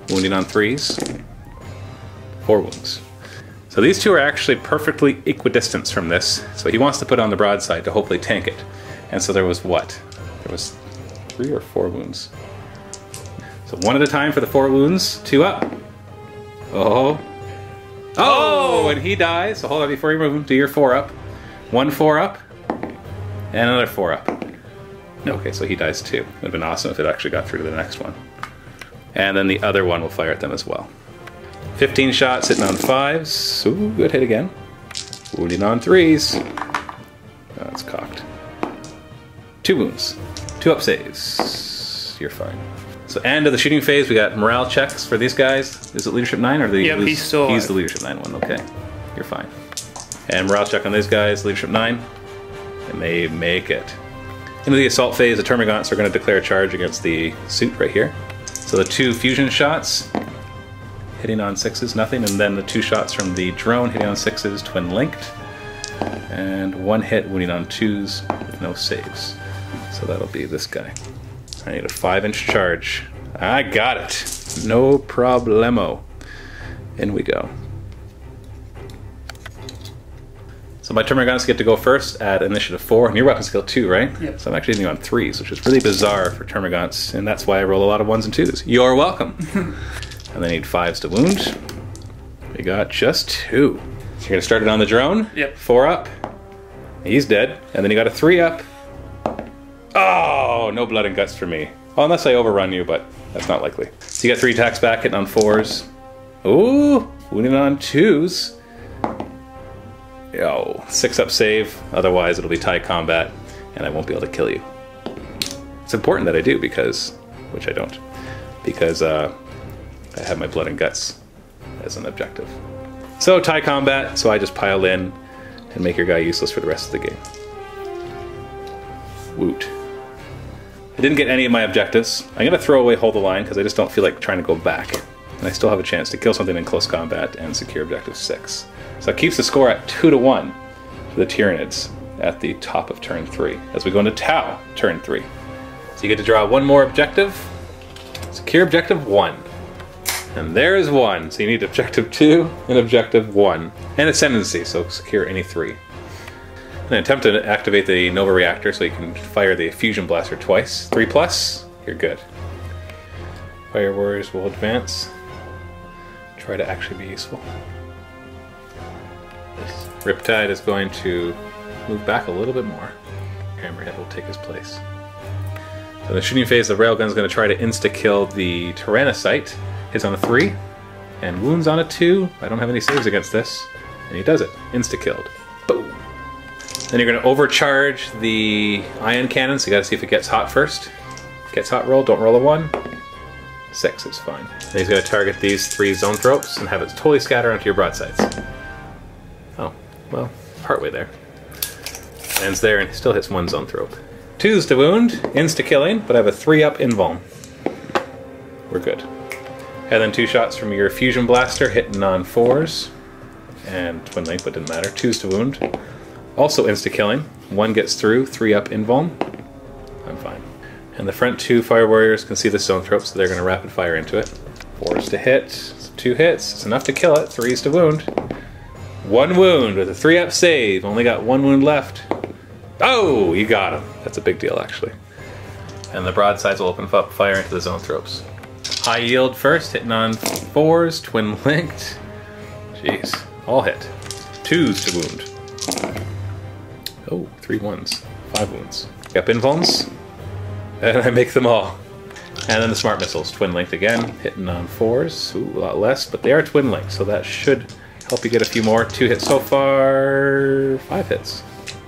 Wounding on 3s. 4 wounds. So these 2 are actually perfectly equidistant from this. So he wants to put on the broadside to hopefully tank it. And so there was what? There was 3 or 4 wounds. So 1 at a time for the 4 wounds. 2 up. Oh. Oh! And he dies. So hold on before you move. Do your 4 up. 1 4 up. And another 4 up. Okay, so he dies too. It would have been awesome if it actually got through to the next one. And then the other one will fire at them as well. 15 shots hitting on 5s. Ooh, good hit again. Wounding on 3s. Oh, it's cocked. 2 wounds. 2 up saves. You're fine. So end of the shooting phase, we got morale checks for these guys. Is it leadership 9 or Yep, he's still He's the leadership 9 one, okay. You're fine. And morale check on these guys, leadership 9. And they make it. Into the assault phase, the Termagants are going to declare a charge against the suit right here. So the 2 fusion shots, hitting on 6s, nothing, and then the 2 shots from the drone hitting on 6s, twin linked. And 1 hit wounding on 2s with no saves. So that'll be this guy. I need a 5-inch charge. I got it. No problemo. In we go. So my Termagants get to go first at initiative 4, and your weapon skill 2, right? Yep. So I'm actually hitting on 3s, which is really bizarre for Termagants, and that's why I roll a lot of 1s and 2s. You're welcome. And they need 5s to wound. We got just 2. So you're gonna start it on the drone. Yep. 4 up. He's dead. And then you got a 3 up. Oh, no blood and guts for me. Well, unless I overrun you, but that's not likely. So you got 3 attacks back, hitting on 4s. Ooh, wounding on 2s. Yo, 6 up save, otherwise it'll be tie combat and I won't be able to kill you. It's important that I do because, which I don't, because I have my blood and guts as an objective. So tie combat, so I just pile in and make your guy useless for the rest of the game. Woot. I didn't get any of my objectives. I'm going to throw away Hold the Line because I just don't feel like trying to go back. And I still have a chance to kill something in close combat and secure objective 6. So it keeps the score at 2-1 for the Tyranids at the top of turn 3. As we go into Tau, turn 3. So you get to draw 1 more objective. Secure objective 1. And there's 1. So you need objective 2 and objective 1. And ascendancy, so secure any 3. And attempt to activate the Nova Reactor so you can fire the Fusion Blaster twice. 3+, you're good. Fire Warriors will advance. Try to actually be useful. This Riptide is going to move back a little bit more. Hammerhead will take his place. So in the shooting phase, the Railgun is going to try to insta-kill the Tyrannocyte. Hits on a 3, and wounds on a 2. I don't have any saves against this. And he does it. Insta-killed. Boom. Then you're going to overcharge the Ion Cannon, so you got to see if it gets hot first. Gets hot roll, don't roll a 1. 6 is fine. Then he's going to target these 3 Zoanthropes and have it totally scatter onto your broadsides. Oh, well, partway there. Lands there and still hits 1 Zoanthrope. 2s to wound, insta-killing, but I have a 3-up invuln. We're good. And then 2 shots from your Fusion Blaster hitting on 4s. And Twin Link, but didn't matter. 2s to wound. Also insta-killing. 1 gets through, 3-up invuln. I'm fine. And the front 2 Fire Warriors can see the Zoanthrope, so they're going to rapid fire into it. 4s to hit, 2 hits, it's enough to kill it, 3s to wound. 1 wound with a 3-up save, only got 1 wound left. Oh, you got him. That's a big deal, actually. And the broadsides will open up fire into the Zoanthropes. High yield first, hitting on 4s, twin linked. Jeez, all hit. 2s to wound. Oh, 3 1s, 5 wounds. Up invulns. And I make them all. And then the Smart Missiles, twin linked again, hitting on 4s. Ooh, a lot less, but they are twin linked, so that should help you get a few more. 2 hits so far, 5 hits.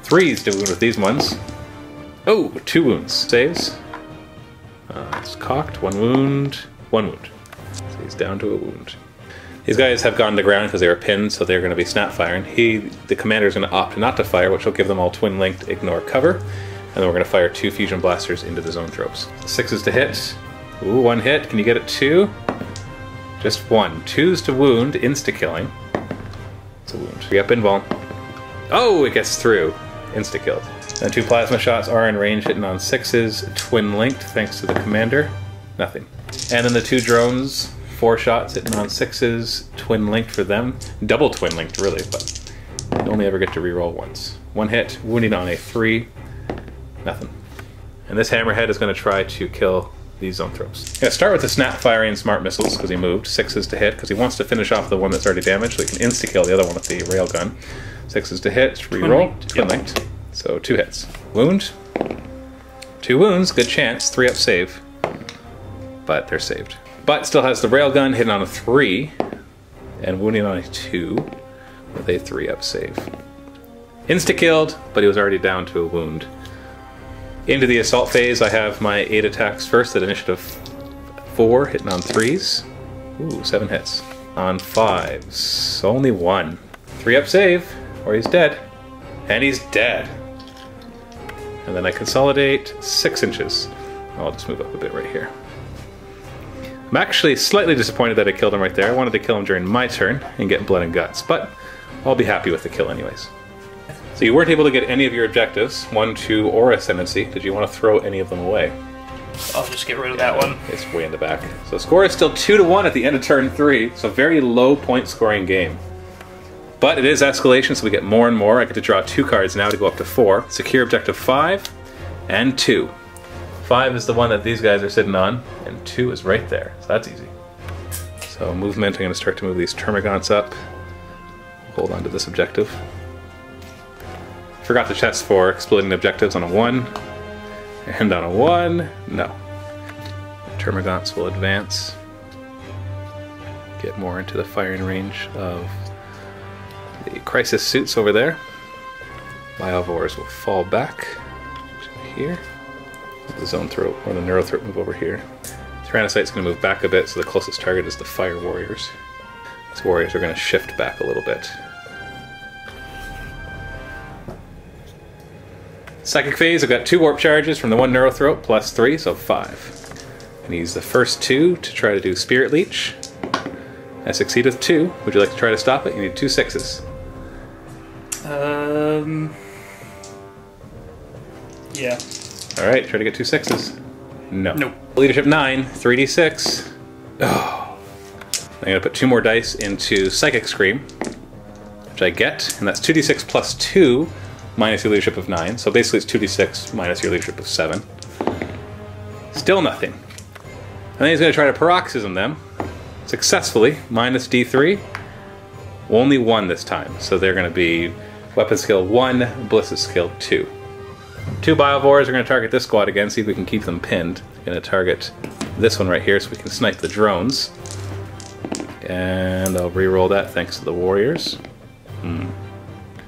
3s to wound with these ones. Oh, 2 wounds. Saves. It's cocked, 1 wound, 1 wound. So he's down to a wound. These guys have gone to ground because they were pinned, so they're going to be snap firing. The commander is going to opt not to fire, which will give them all twin linked, ignore cover. And then we're going to fire 2 Fusion Blasters into the Zoanthropes. 6s to hit. Ooh, 1 hit. Can you get it 2? Just 1. 2s to wound, insta-killing. It's a wound. 3-up invuln. Oh, it gets through. Insta-killed. And 2 plasma shots are in range, hitting on 6s, twin-linked, thanks to the commander. Nothing. And then the 2 drones, 4 shots, hitting on 6s, twin-linked for them. Double twin-linked, really, but you only ever get to reroll once. 1 hit, wounding on a 3. Nothing. And this Hammerhead is going to try to kill these Zoanthropes. I'm going to start with the snap firing Smart Missiles because he moved. 6s to hit because he wants to finish off the one that's already damaged so he can insta-kill the other one with the railgun. 6s to hit, reroll, twin-linked. So 2 hits. Wound. 2 wounds, good chance. 3-up save. But they're saved. But still has the railgun hitting on a 3 and wounding on a 2 with a 3-up save. Insta-killed, but he was already down to a wound. Into the assault phase, I have my 8 attacks first at initiative 4, hitting on 3s. Ooh, 7 hits. On 5s, only 1. 3-up save, or he's dead. And he's dead. And then I consolidate 6 inches. I'll just move up a bit right here. I'm actually slightly disappointed that I killed him right there. I wanted to kill him during my turn and get blood and guts, but I'll be happy with the kill anyways. So you weren't able to get any of your objectives, 1, 2, or Ascendancy. Did you want to throw any of them away? I'll just get rid of that one. It's way in the back. So score is still 2-1 at the end of turn 3. So very low point scoring game. But it is escalation, so we get more and more. I get to draw 2 cards now to go up to 4. Secure objective 5 and 2. 5 is the one that these guys are sitting on, and 2 is right there. So that's easy. So movement, I'm going to start to move these termagants up. Hold on to this objective. Forgot the chest for exploding objectives on a 1. And on a 1, no. The termagants will advance. Get more into the firing range of the crisis suits over there. Biovores will fall back to here. The zone throat or the neuro throat move over here. Tyrannocyte's going to move back a bit, so the closest target is the fire warriors. These warriors are going to shift back a little bit. Psychic phase, I've got 2 warp charges from the 1 neuro throat, plus 3, so 5. And use the first 2 to try to do Spirit Leech. I succeed with 2. Would you like to try to stop it? You need 2 6s. Yeah. Alright, try to get 2 6s. No. Nope. Leadership 9, 3d6. Oh. I'm going to put 2 more dice into Psychic Scream, which I get, and that's 2d6 plus 2 minus your leadership of 9. So basically it's 2d6 minus your leadership of 7. Still nothing. And then he's going to try to paroxysm them. Successfully, minus d3. Only 1 this time. So they're going to be weapon skill 1, ballistic skill 2. 2 Biovores are going to target this squad again, see if we can keep them pinned. Going to target this one right here so we can snipe the drones. And I'll re-roll that thanks to the warriors.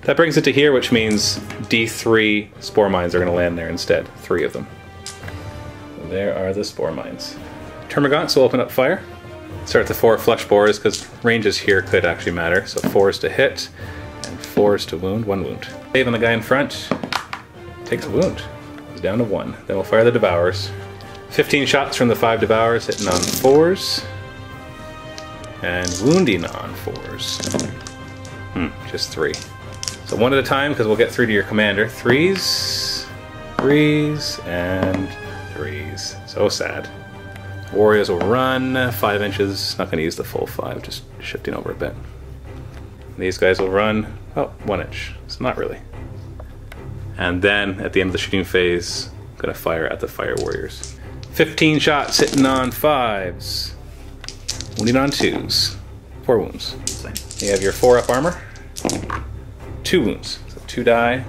That brings it to here, which means D3 spore mines are going to land there instead. 3 of them. There are the spore mines. Termagants will open up fire. Start the 4 flesh bores, because ranges here could actually matter. So 4s to hit, and 4s to wound. 1 wound. Save on the guy in front. Takes a wound. He's down to 1. Then we'll fire the Devourers. 15 shots from the 5 Devourers, hitting on 4s. And wounding on 4s. Just 3. So 1 at a time, because we'll get through to your commander. 3s, 3s, and 3s. So sad. Warriors will run 5 inches. Not going to use the full 5, just shifting over a bit. These guys will run, 1 inch. So not really. And then, at the end of the shooting phase, I'm going to fire at the fire warriors. 15 shots hitting on 5s. Wounding on 2s. 4 wounds. You have your 4-up armor. 2 wounds. So 2 die.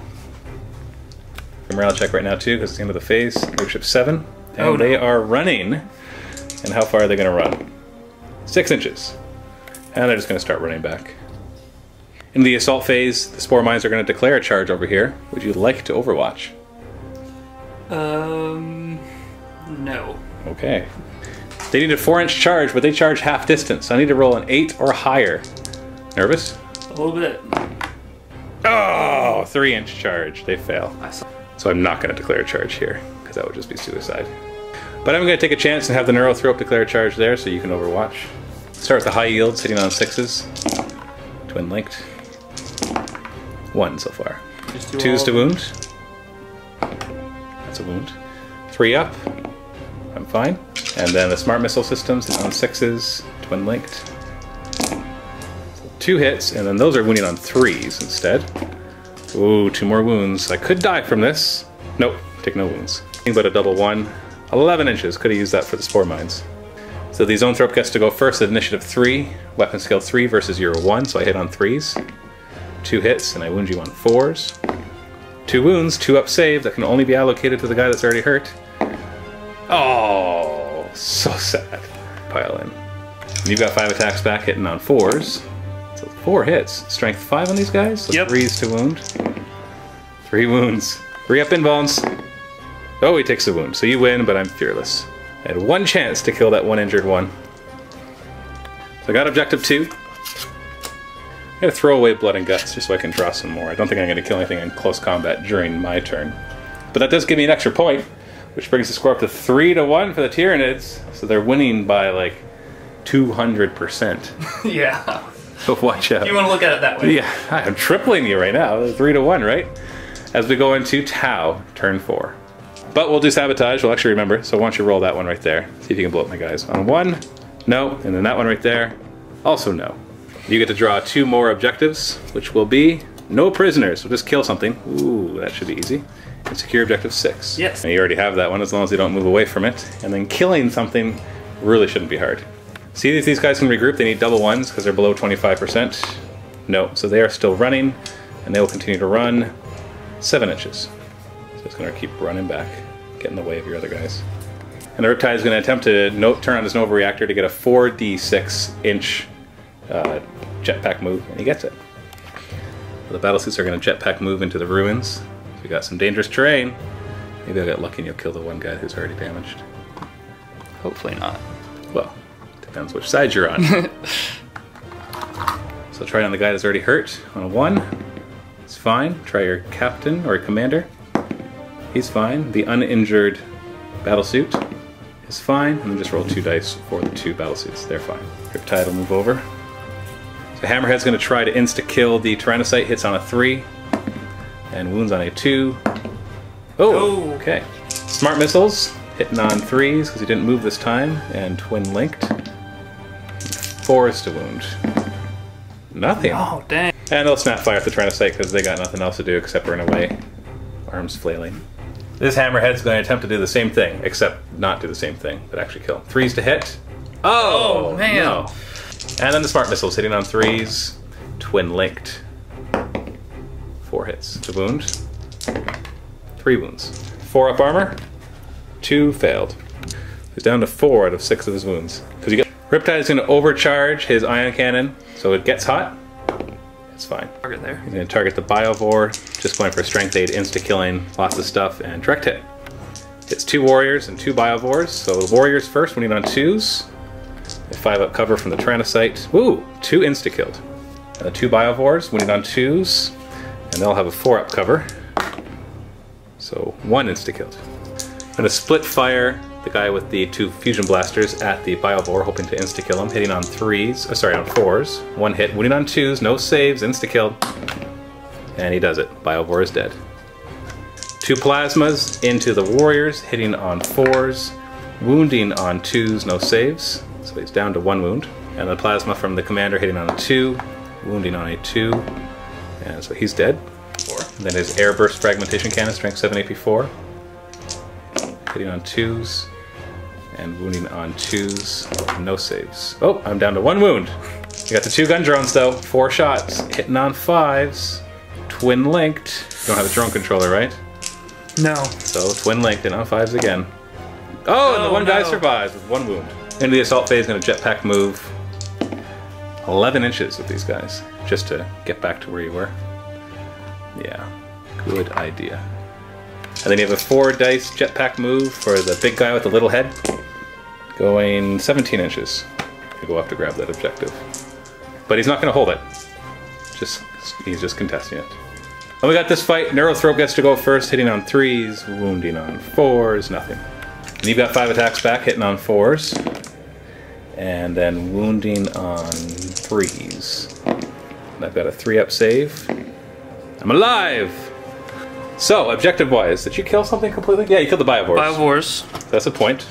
Morale check right now too, because it's the end of the phase. Leadership 7. And they are running. And how far are they going to run? 6 inches. And they're just going to start running back. In the assault phase, the spore mines are going to declare a charge over here. Would you like to overwatch? No. Okay. They need a 4-inch charge, but they charge half distance. So I need to roll an 8 or higher. Nervous? A little bit. Oh, 3-inch charge. They fail. So I'm not going to declare a charge here, because that would just be suicide. But I'm going to take a chance and have the Neuro Throat declare a charge there, so you can overwatch. Start with the high yield, sitting on 6s. Twin linked. 1 so far. 2s to wound. That's a wound. 3 up. I'm fine. And then the smart missile systems on 6s. Twin linked. 2 hits, and then those are wounding on 3s instead. Ooh, 2 more wounds. I could die from this. Nope, take no wounds. But a double 1. 11 inches. Could have used that for the spore mines. So the Zoanthrope gets to go first at initiative 3. Weapon skill 3 versus your 1, so I hit on 3s. 2 hits, and I wound you on 4s. 2 wounds, 2 up save that can only be allocated to the guy that's already hurt. Oh, so sad. Pile in. And you've got 5 attacks back, hitting on 4s. So 4 hits. Strength 5 on these guys? So yep. 3s to wound. 3 wounds. 3 up invulns. Oh, he takes a wound. So you win, but I'm fearless. I had one chance to kill that one injured one. So I got objective 2. I'm going to throw away blood and guts just so I can draw some more. I don't think I'm going to kill anything in close combat during my turn. But that does give me an extra point, which brings the score up to 3-1 for the Tyranids. So they're winning by like 200%. Yeah. So watch out. You want to look at it that way. Yeah, I'm tripling you right now. 3-1, right? As we go into Tau, turn 4. But we'll do sabotage, we'll actually remember. So why don't you roll that one right there. See if you can blow up my guys. On 1, no. And then that one right there, also no. You get to draw 2 more objectives, which will be no prisoners. So just kill something. Ooh, that should be easy. And secure objective 6. Yes. And you already have that one as long as they don't move away from it. And then killing something really shouldn't be hard. See if these guys can regroup. They need double 1s because they're below 25%. No, so they are still running, and they will continue to run 7 inches. So it's going to keep running back, get in the way of your other guys. And the Riptide is going to attempt to turn on his Nova Reactor to get a 4d6-inch jetpack move, and he gets it. So the battlesuits are going to jetpack move into the ruins. So we got some dangerous terrain. Maybe I'll get lucky and you'll kill the one guy who's already damaged. Hopefully not. Well, depends which side you're on. So try it on the guy that's already hurt. On a 1, it's fine. Try your captain or commander. He's fine. The uninjured battlesuit is fine. And then just roll 2 dice for the 2 battlesuits. They're fine. Riptide will move over. So Hammerhead's going to try to insta-kill the Tyrannocyte. Hits on a 3. And wounds on a 2. Oh, okay. Smart missiles. Hitting on 3s because he didn't move this time. And twin linked. 4s to wound. Nothing. Oh, dang. And they'll snap fire at the Tyrannocyte because they got nothing else to do except run away. Arms flailing. This Hammerhead's going to attempt to do the same thing, except not do the same thing, but actually kill. 3s to hit. Oh, man. No. And then the smart missiles hitting on 3s. Twin linked. 4 hits to wound. 3 wounds. 4 up armor. 2 failed. He's down to 4 out of 6 of his wounds. Because you get Riptide is going to overcharge his ion cannon, so it gets hot. It's fine. Target there. He's going to target the Biovore, just going for strength 8, insta-killing, lots of stuff, and direct hit. Hits 2 warriors and 2 Biovores, so the warriors first, winning on 2s. A 5-up cover from the Tyrannocyte. Ooh, 2 insta-killed. And the 2 Biovores, winning on 2s, and they'll have a 4-up cover. So 1 insta-killed. I'm going to split fire the guy with the 2 fusion blasters at the Biovore, hoping to insta-kill him, hitting on 3s, sorry, on 4s. 1 hit, winning on 2s, no saves, insta-killed. And he does it. Biovore is dead. 2 plasmas into the warriors, hitting on 4s, wounding on 2s, no saves. So he's down to 1 wound. And the plasma from the commander hitting on a 2, wounding on a 2. And so he's dead. 4. And then his air burst fragmentation cannon, strength 7 AP4. Hitting on 2s and wounding on 2s, no saves. Oh, I'm down to 1 wound. You got the 2 gun drones though, 4 shots, hitting on 5s, twin linked. You don't have a drone controller, right? No. So twin linked and on 5s again. Oh, and the one guy survives with 1 wound. Into the assault phase, going to jetpack move 11 inches with these guys, just to get back to where you were. Yeah, good idea. And then you have a 4 dice jetpack move for the big guy with the little head, going 17 inches to go up to grab that objective. But he's not going to hold it. He's just contesting it. And we got this fight. Neurothrope gets to go first, hitting on 3s, wounding on 4s, nothing. And you've got 5 attacks back, hitting on 4s, and then wounding on 3s. And I've got a 3-up save. I'm alive! So, objective-wise, did you kill something completely? Yeah, you killed the Biovores. Biovores. That's a point.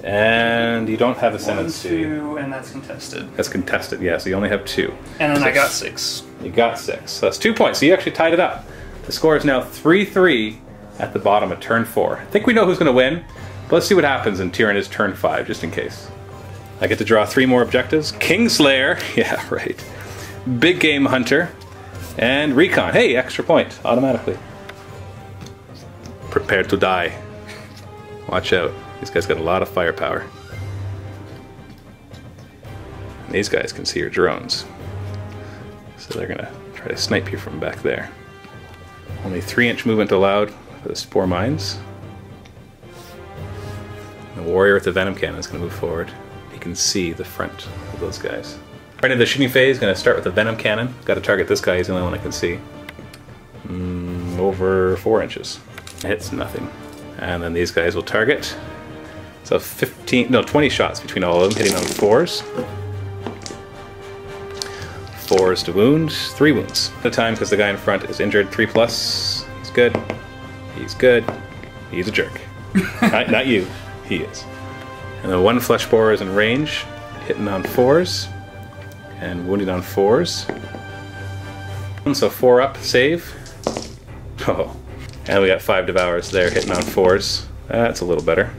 And you don't have ascendancy. 1, 2, and that's contested. That's contested, yeah, so you only have 2. And then I got 6. You got 6. So that's 2 points, so you actually tied it up. The score is now 3-3 at the bottom of turn 4. I think we know who's going to win, but let's see what happens in Tyranids turn 5, just in case. I get to draw 3 more objectives. Kingslayer, yeah, right. Big Game Hunter, and Recon. Hey, extra point, automatically. Prepared to die. Watch out. These guys got a lot of firepower. And these guys can see your drones. So they're gonna try to snipe you from back there. Only 3-inch movement allowed for the spore mines. The warrior with the venom cannon is going to move forward. You can see the front of those guys. Right into the shooting phase, going to start with the venom cannon. Got to target this guy, he's the only one I can see. Over 4 inches. Hits nothing. And then these guys will target. So 20 shots between all of them, hitting on 4s. 4s to wound, 3 wounds at a time because the guy in front is injured. 3+. He's good. He's good. He's a jerk. not you. He is. And the 1 flesh borer is in range, hitting on 4s and wounding on 4s. So 4 up, save. Oh, and we got 5 devours there, hitting on 4s. That's a little better.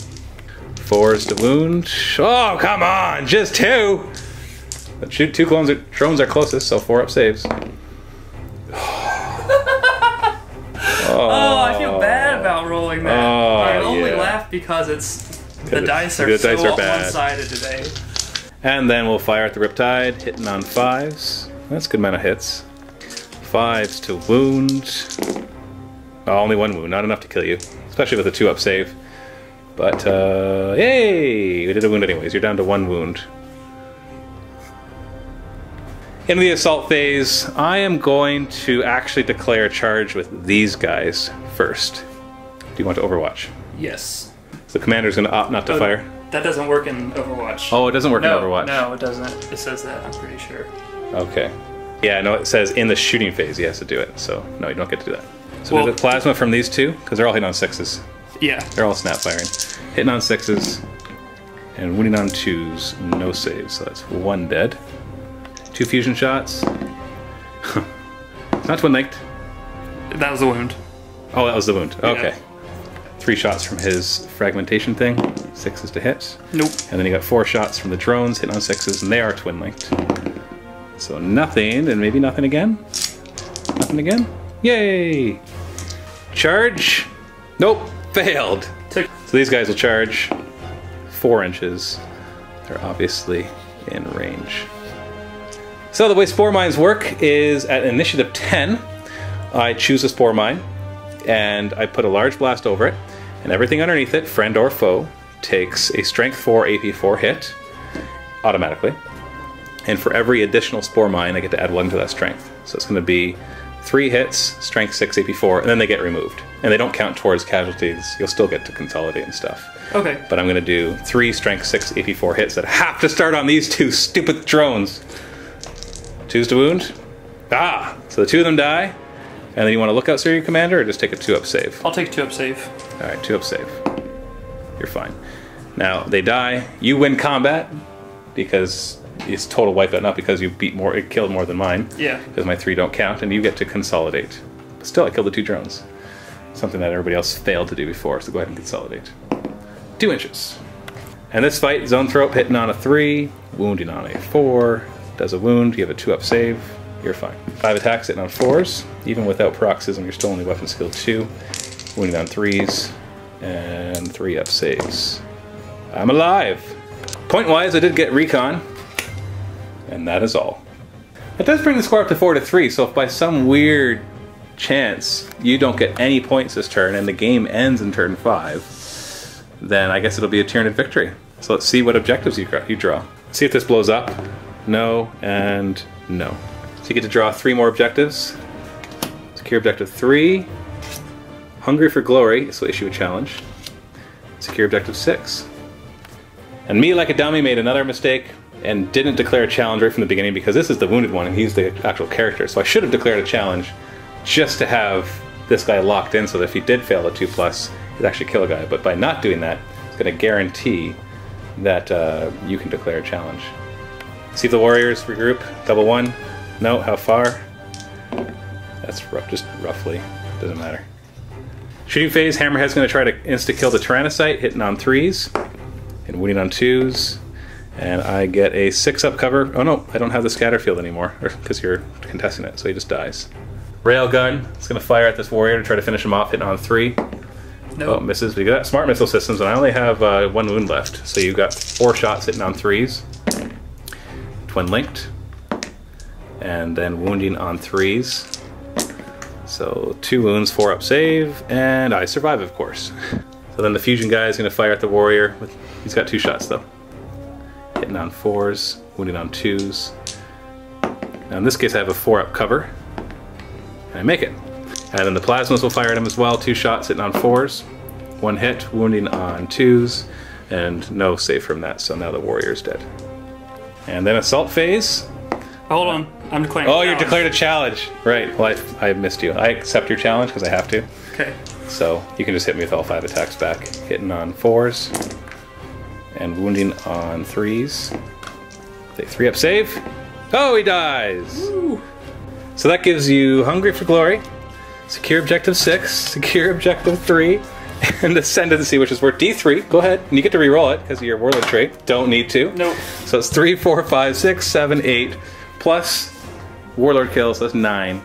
4s to wound. Oh, come on, just 2. But shoot 2 drones are closest, so 4 up saves. Oh, I feel bad about rolling that. Oh, I only yeah. laugh because the dice are so one-sided today. And then we'll fire at the Riptide, hitting on 5s. That's a good amount of hits. 5s to wound. Oh, only 1 wound, not enough to kill you, especially with a 2 up save. But, yay! We did a wound anyways, you're down to 1 wound. In the assault phase, I am going to actually declare a charge with these guys first. Do you want to Overwatch? Yes. The commander's going to opt not to fire. That doesn't work in Overwatch. Oh, it doesn't work in Overwatch? No, it doesn't. It says that, I'm pretty sure. Okay. Yeah, no, it says in the shooting phase he has to do it, so no, you don't get to do that. So there's a plasma from these 2, because they're all hitting on 6s. Yeah. They're all snap firing. Hitting on 6s, and wounding on 2s, no saves, so that's 1 dead. 2 fusion shots. Not twin linked. That was the wound. Oh, that was the wound. Okay. Yeah. 3 shots from his fragmentation thing. 6s to hit. Nope. And then he got 4 shots from the drones, hitting on 6s, and they are twin linked. So nothing, and maybe nothing again. Nothing again. Yay! Charge. Nope. Failed. So these guys will charge 4 inches. They're obviously in range. So the way spore mines work is at initiative 10, I choose a spore mine, and I put a large blast over it, and everything underneath it, friend or foe, takes a strength 4 AP 4 hit automatically. And for every additional spore mine, I get to add 1 to that strength. So it's going to be 3 hits, strength 6 AP 4, and then they get removed. And they don't count towards casualties. You'll still get to consolidate and stuff. Okay. But I'm going to do 3 strength 6 AP 4 hits that have to start on these 2 stupid drones. 2s to wound. Ah! So the 2 of them die. And then you want to look out, sir, your commander, or just take a 2 up save? I'll take 2 up save. Alright, 2 up save. You're fine. Now, they die. You win combat because it's total wipeout, not because you killed more than mine. Yeah. Because my 3 don't count, and you get to consolidate. But still, I killed the 2 drones. Something that everybody else failed to do before, so go ahead and consolidate. 2 inches. And this fight, zone throw, hitting on a 3, wounding on a 4. Does a wound, you have a 2 up save, you're fine. 5 attacks hitting on 4s, even without paroxysm, you're still only weapon skill 2. Wounding on 3s, and 3 up saves. I'm alive! Point wise, I did get recon, and that is all. It does bring the score up to 4 to 3, so if by some weird chance you don't get any points this turn and the game ends in turn 5, then I guess it'll be a Tyranid victory. So let's see what objectives you draw. See if this blows up. No, and no. So you get to draw 3 more objectives. Secure objective 3. Hungry for glory, so issue a challenge. Secure objective 6. And me, like a dummy, made another mistake and didn't declare a challenge right from the beginning because this is the wounded one and he's the actual character. So I should have declared a challenge just to have this guy locked in so that if he did fail a 2+, he'd actually kill a guy. But by not doing that, it's going to guarantee that you can declare a challenge. See if the warriors regroup. Double 1. No, how far? That's rough, just roughly. Doesn't matter. Shooting phase, Hammerhead's going to try to insta-kill the Tyrannocyte, hitting on 3s and wounding on 2s. And I get a 6 up cover. Oh no, I don't have the scatter field anymore because you're contesting it, so he just dies. Railgun, it's going to fire at this warrior to try to finish him off, hitting on 3. Nope. Oh, misses. We got smart missile systems, and I only have 1 wound left. So you've got 4 shots hitting on 3s. Twin linked. And then wounding on 3s. So 2 wounds, 4 up save, and I survive, of course. So then the fusion guy is going to fire at the warrior. He's got 2 shots though. Hitting on 4s, wounding on 2s. Now in this case I have a 4-up cover, and I make it. And then the plasmas will fire at him as well, 2 shots hitting on 4s, 1 hit, wounding on 2s, and no save from that, so now the warrior's dead. And then assault phase. Hold on, I'm declaring. Oh, you're declared a challenge. Right, well I missed you. I accept your challenge because I have to. Okay. So you can just hit me with all 5 attacks back. Hitting on 4s, and wounding on 3s. With a 3-up save. Oh, he dies! Woo. So that gives you Hungry for Glory, Secure Objective 6, Secure Objective 3, and Ascendancy, which is worth D3. Go ahead, and you get to re-roll it because of your Warlord trait. Don't need to. Nope. So it's 3, 4, 5, 6, 7, 8, plus Warlord kills, so that's 9,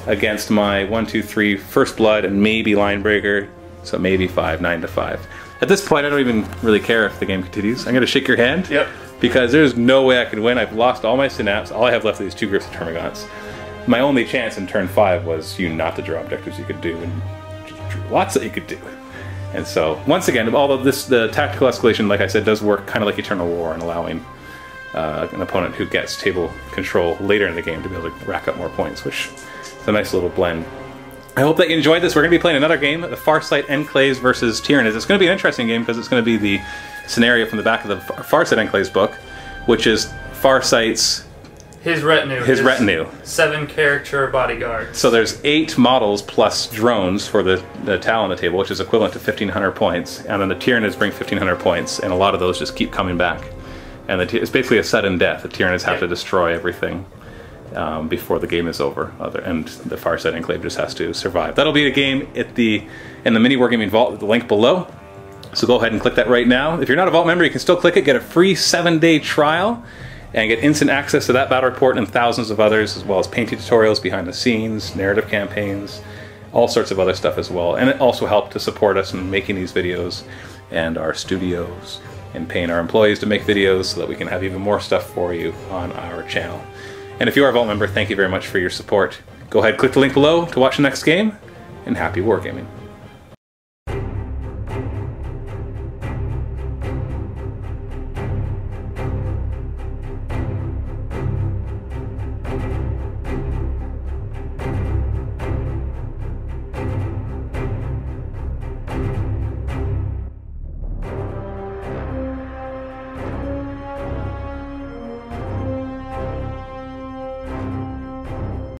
against my 1, 2, 3 First Blood and maybe Linebreaker, so maybe 5, 9 to 5. At this point, I don't even really care if the game continues. I'm going to shake your hand. Yep. Because there's no way I can win. I've lost all my synapse. All I have left are these 2 groups of Termagants. My only chance in turn 5 was you not to draw objectives you could do, and lots that you could do. And so, once again, although the tactical escalation, like I said, does work kind of like Eternal War and allowing an opponent who gets table control later in the game to be able to rack up more points, which is a nice little blend. I hope that you enjoyed this. We're going to be playing another game, the Farsight Enclaves versus Tyranids. It's going to be an interesting game because it's going to be the scenario from the back of the Farsight Enclaves book, which is Farsight's His retinue. His retinue. 7-character bodyguards. So there's 8 models plus drones for the towel on the table, which is equivalent to 1,500 points. And then the Tyranids bring 1,500 points, and a lot of those just keep coming back. And it's basically a sudden death. The Tyranids have to destroy everything before the game is over, and the Farsight Enclave just has to survive. That'll be a game in the MiniWarGaming Vault, the link below. So go ahead and click that right now. If you're not a Vault member, you can still click it, get a free 7-day trial, and get instant access to that battle report and thousands of others, as well as painting tutorials, behind the scenes, narrative campaigns, all sorts of other stuff as well. And it also helped to support us in making these videos, and our studios, and paying our employees to make videos so that we can have even more stuff for you on our channel. And if you are a Vault member, thank you very much for your support. Go ahead, click the link below to watch the next game, and happy wargaming.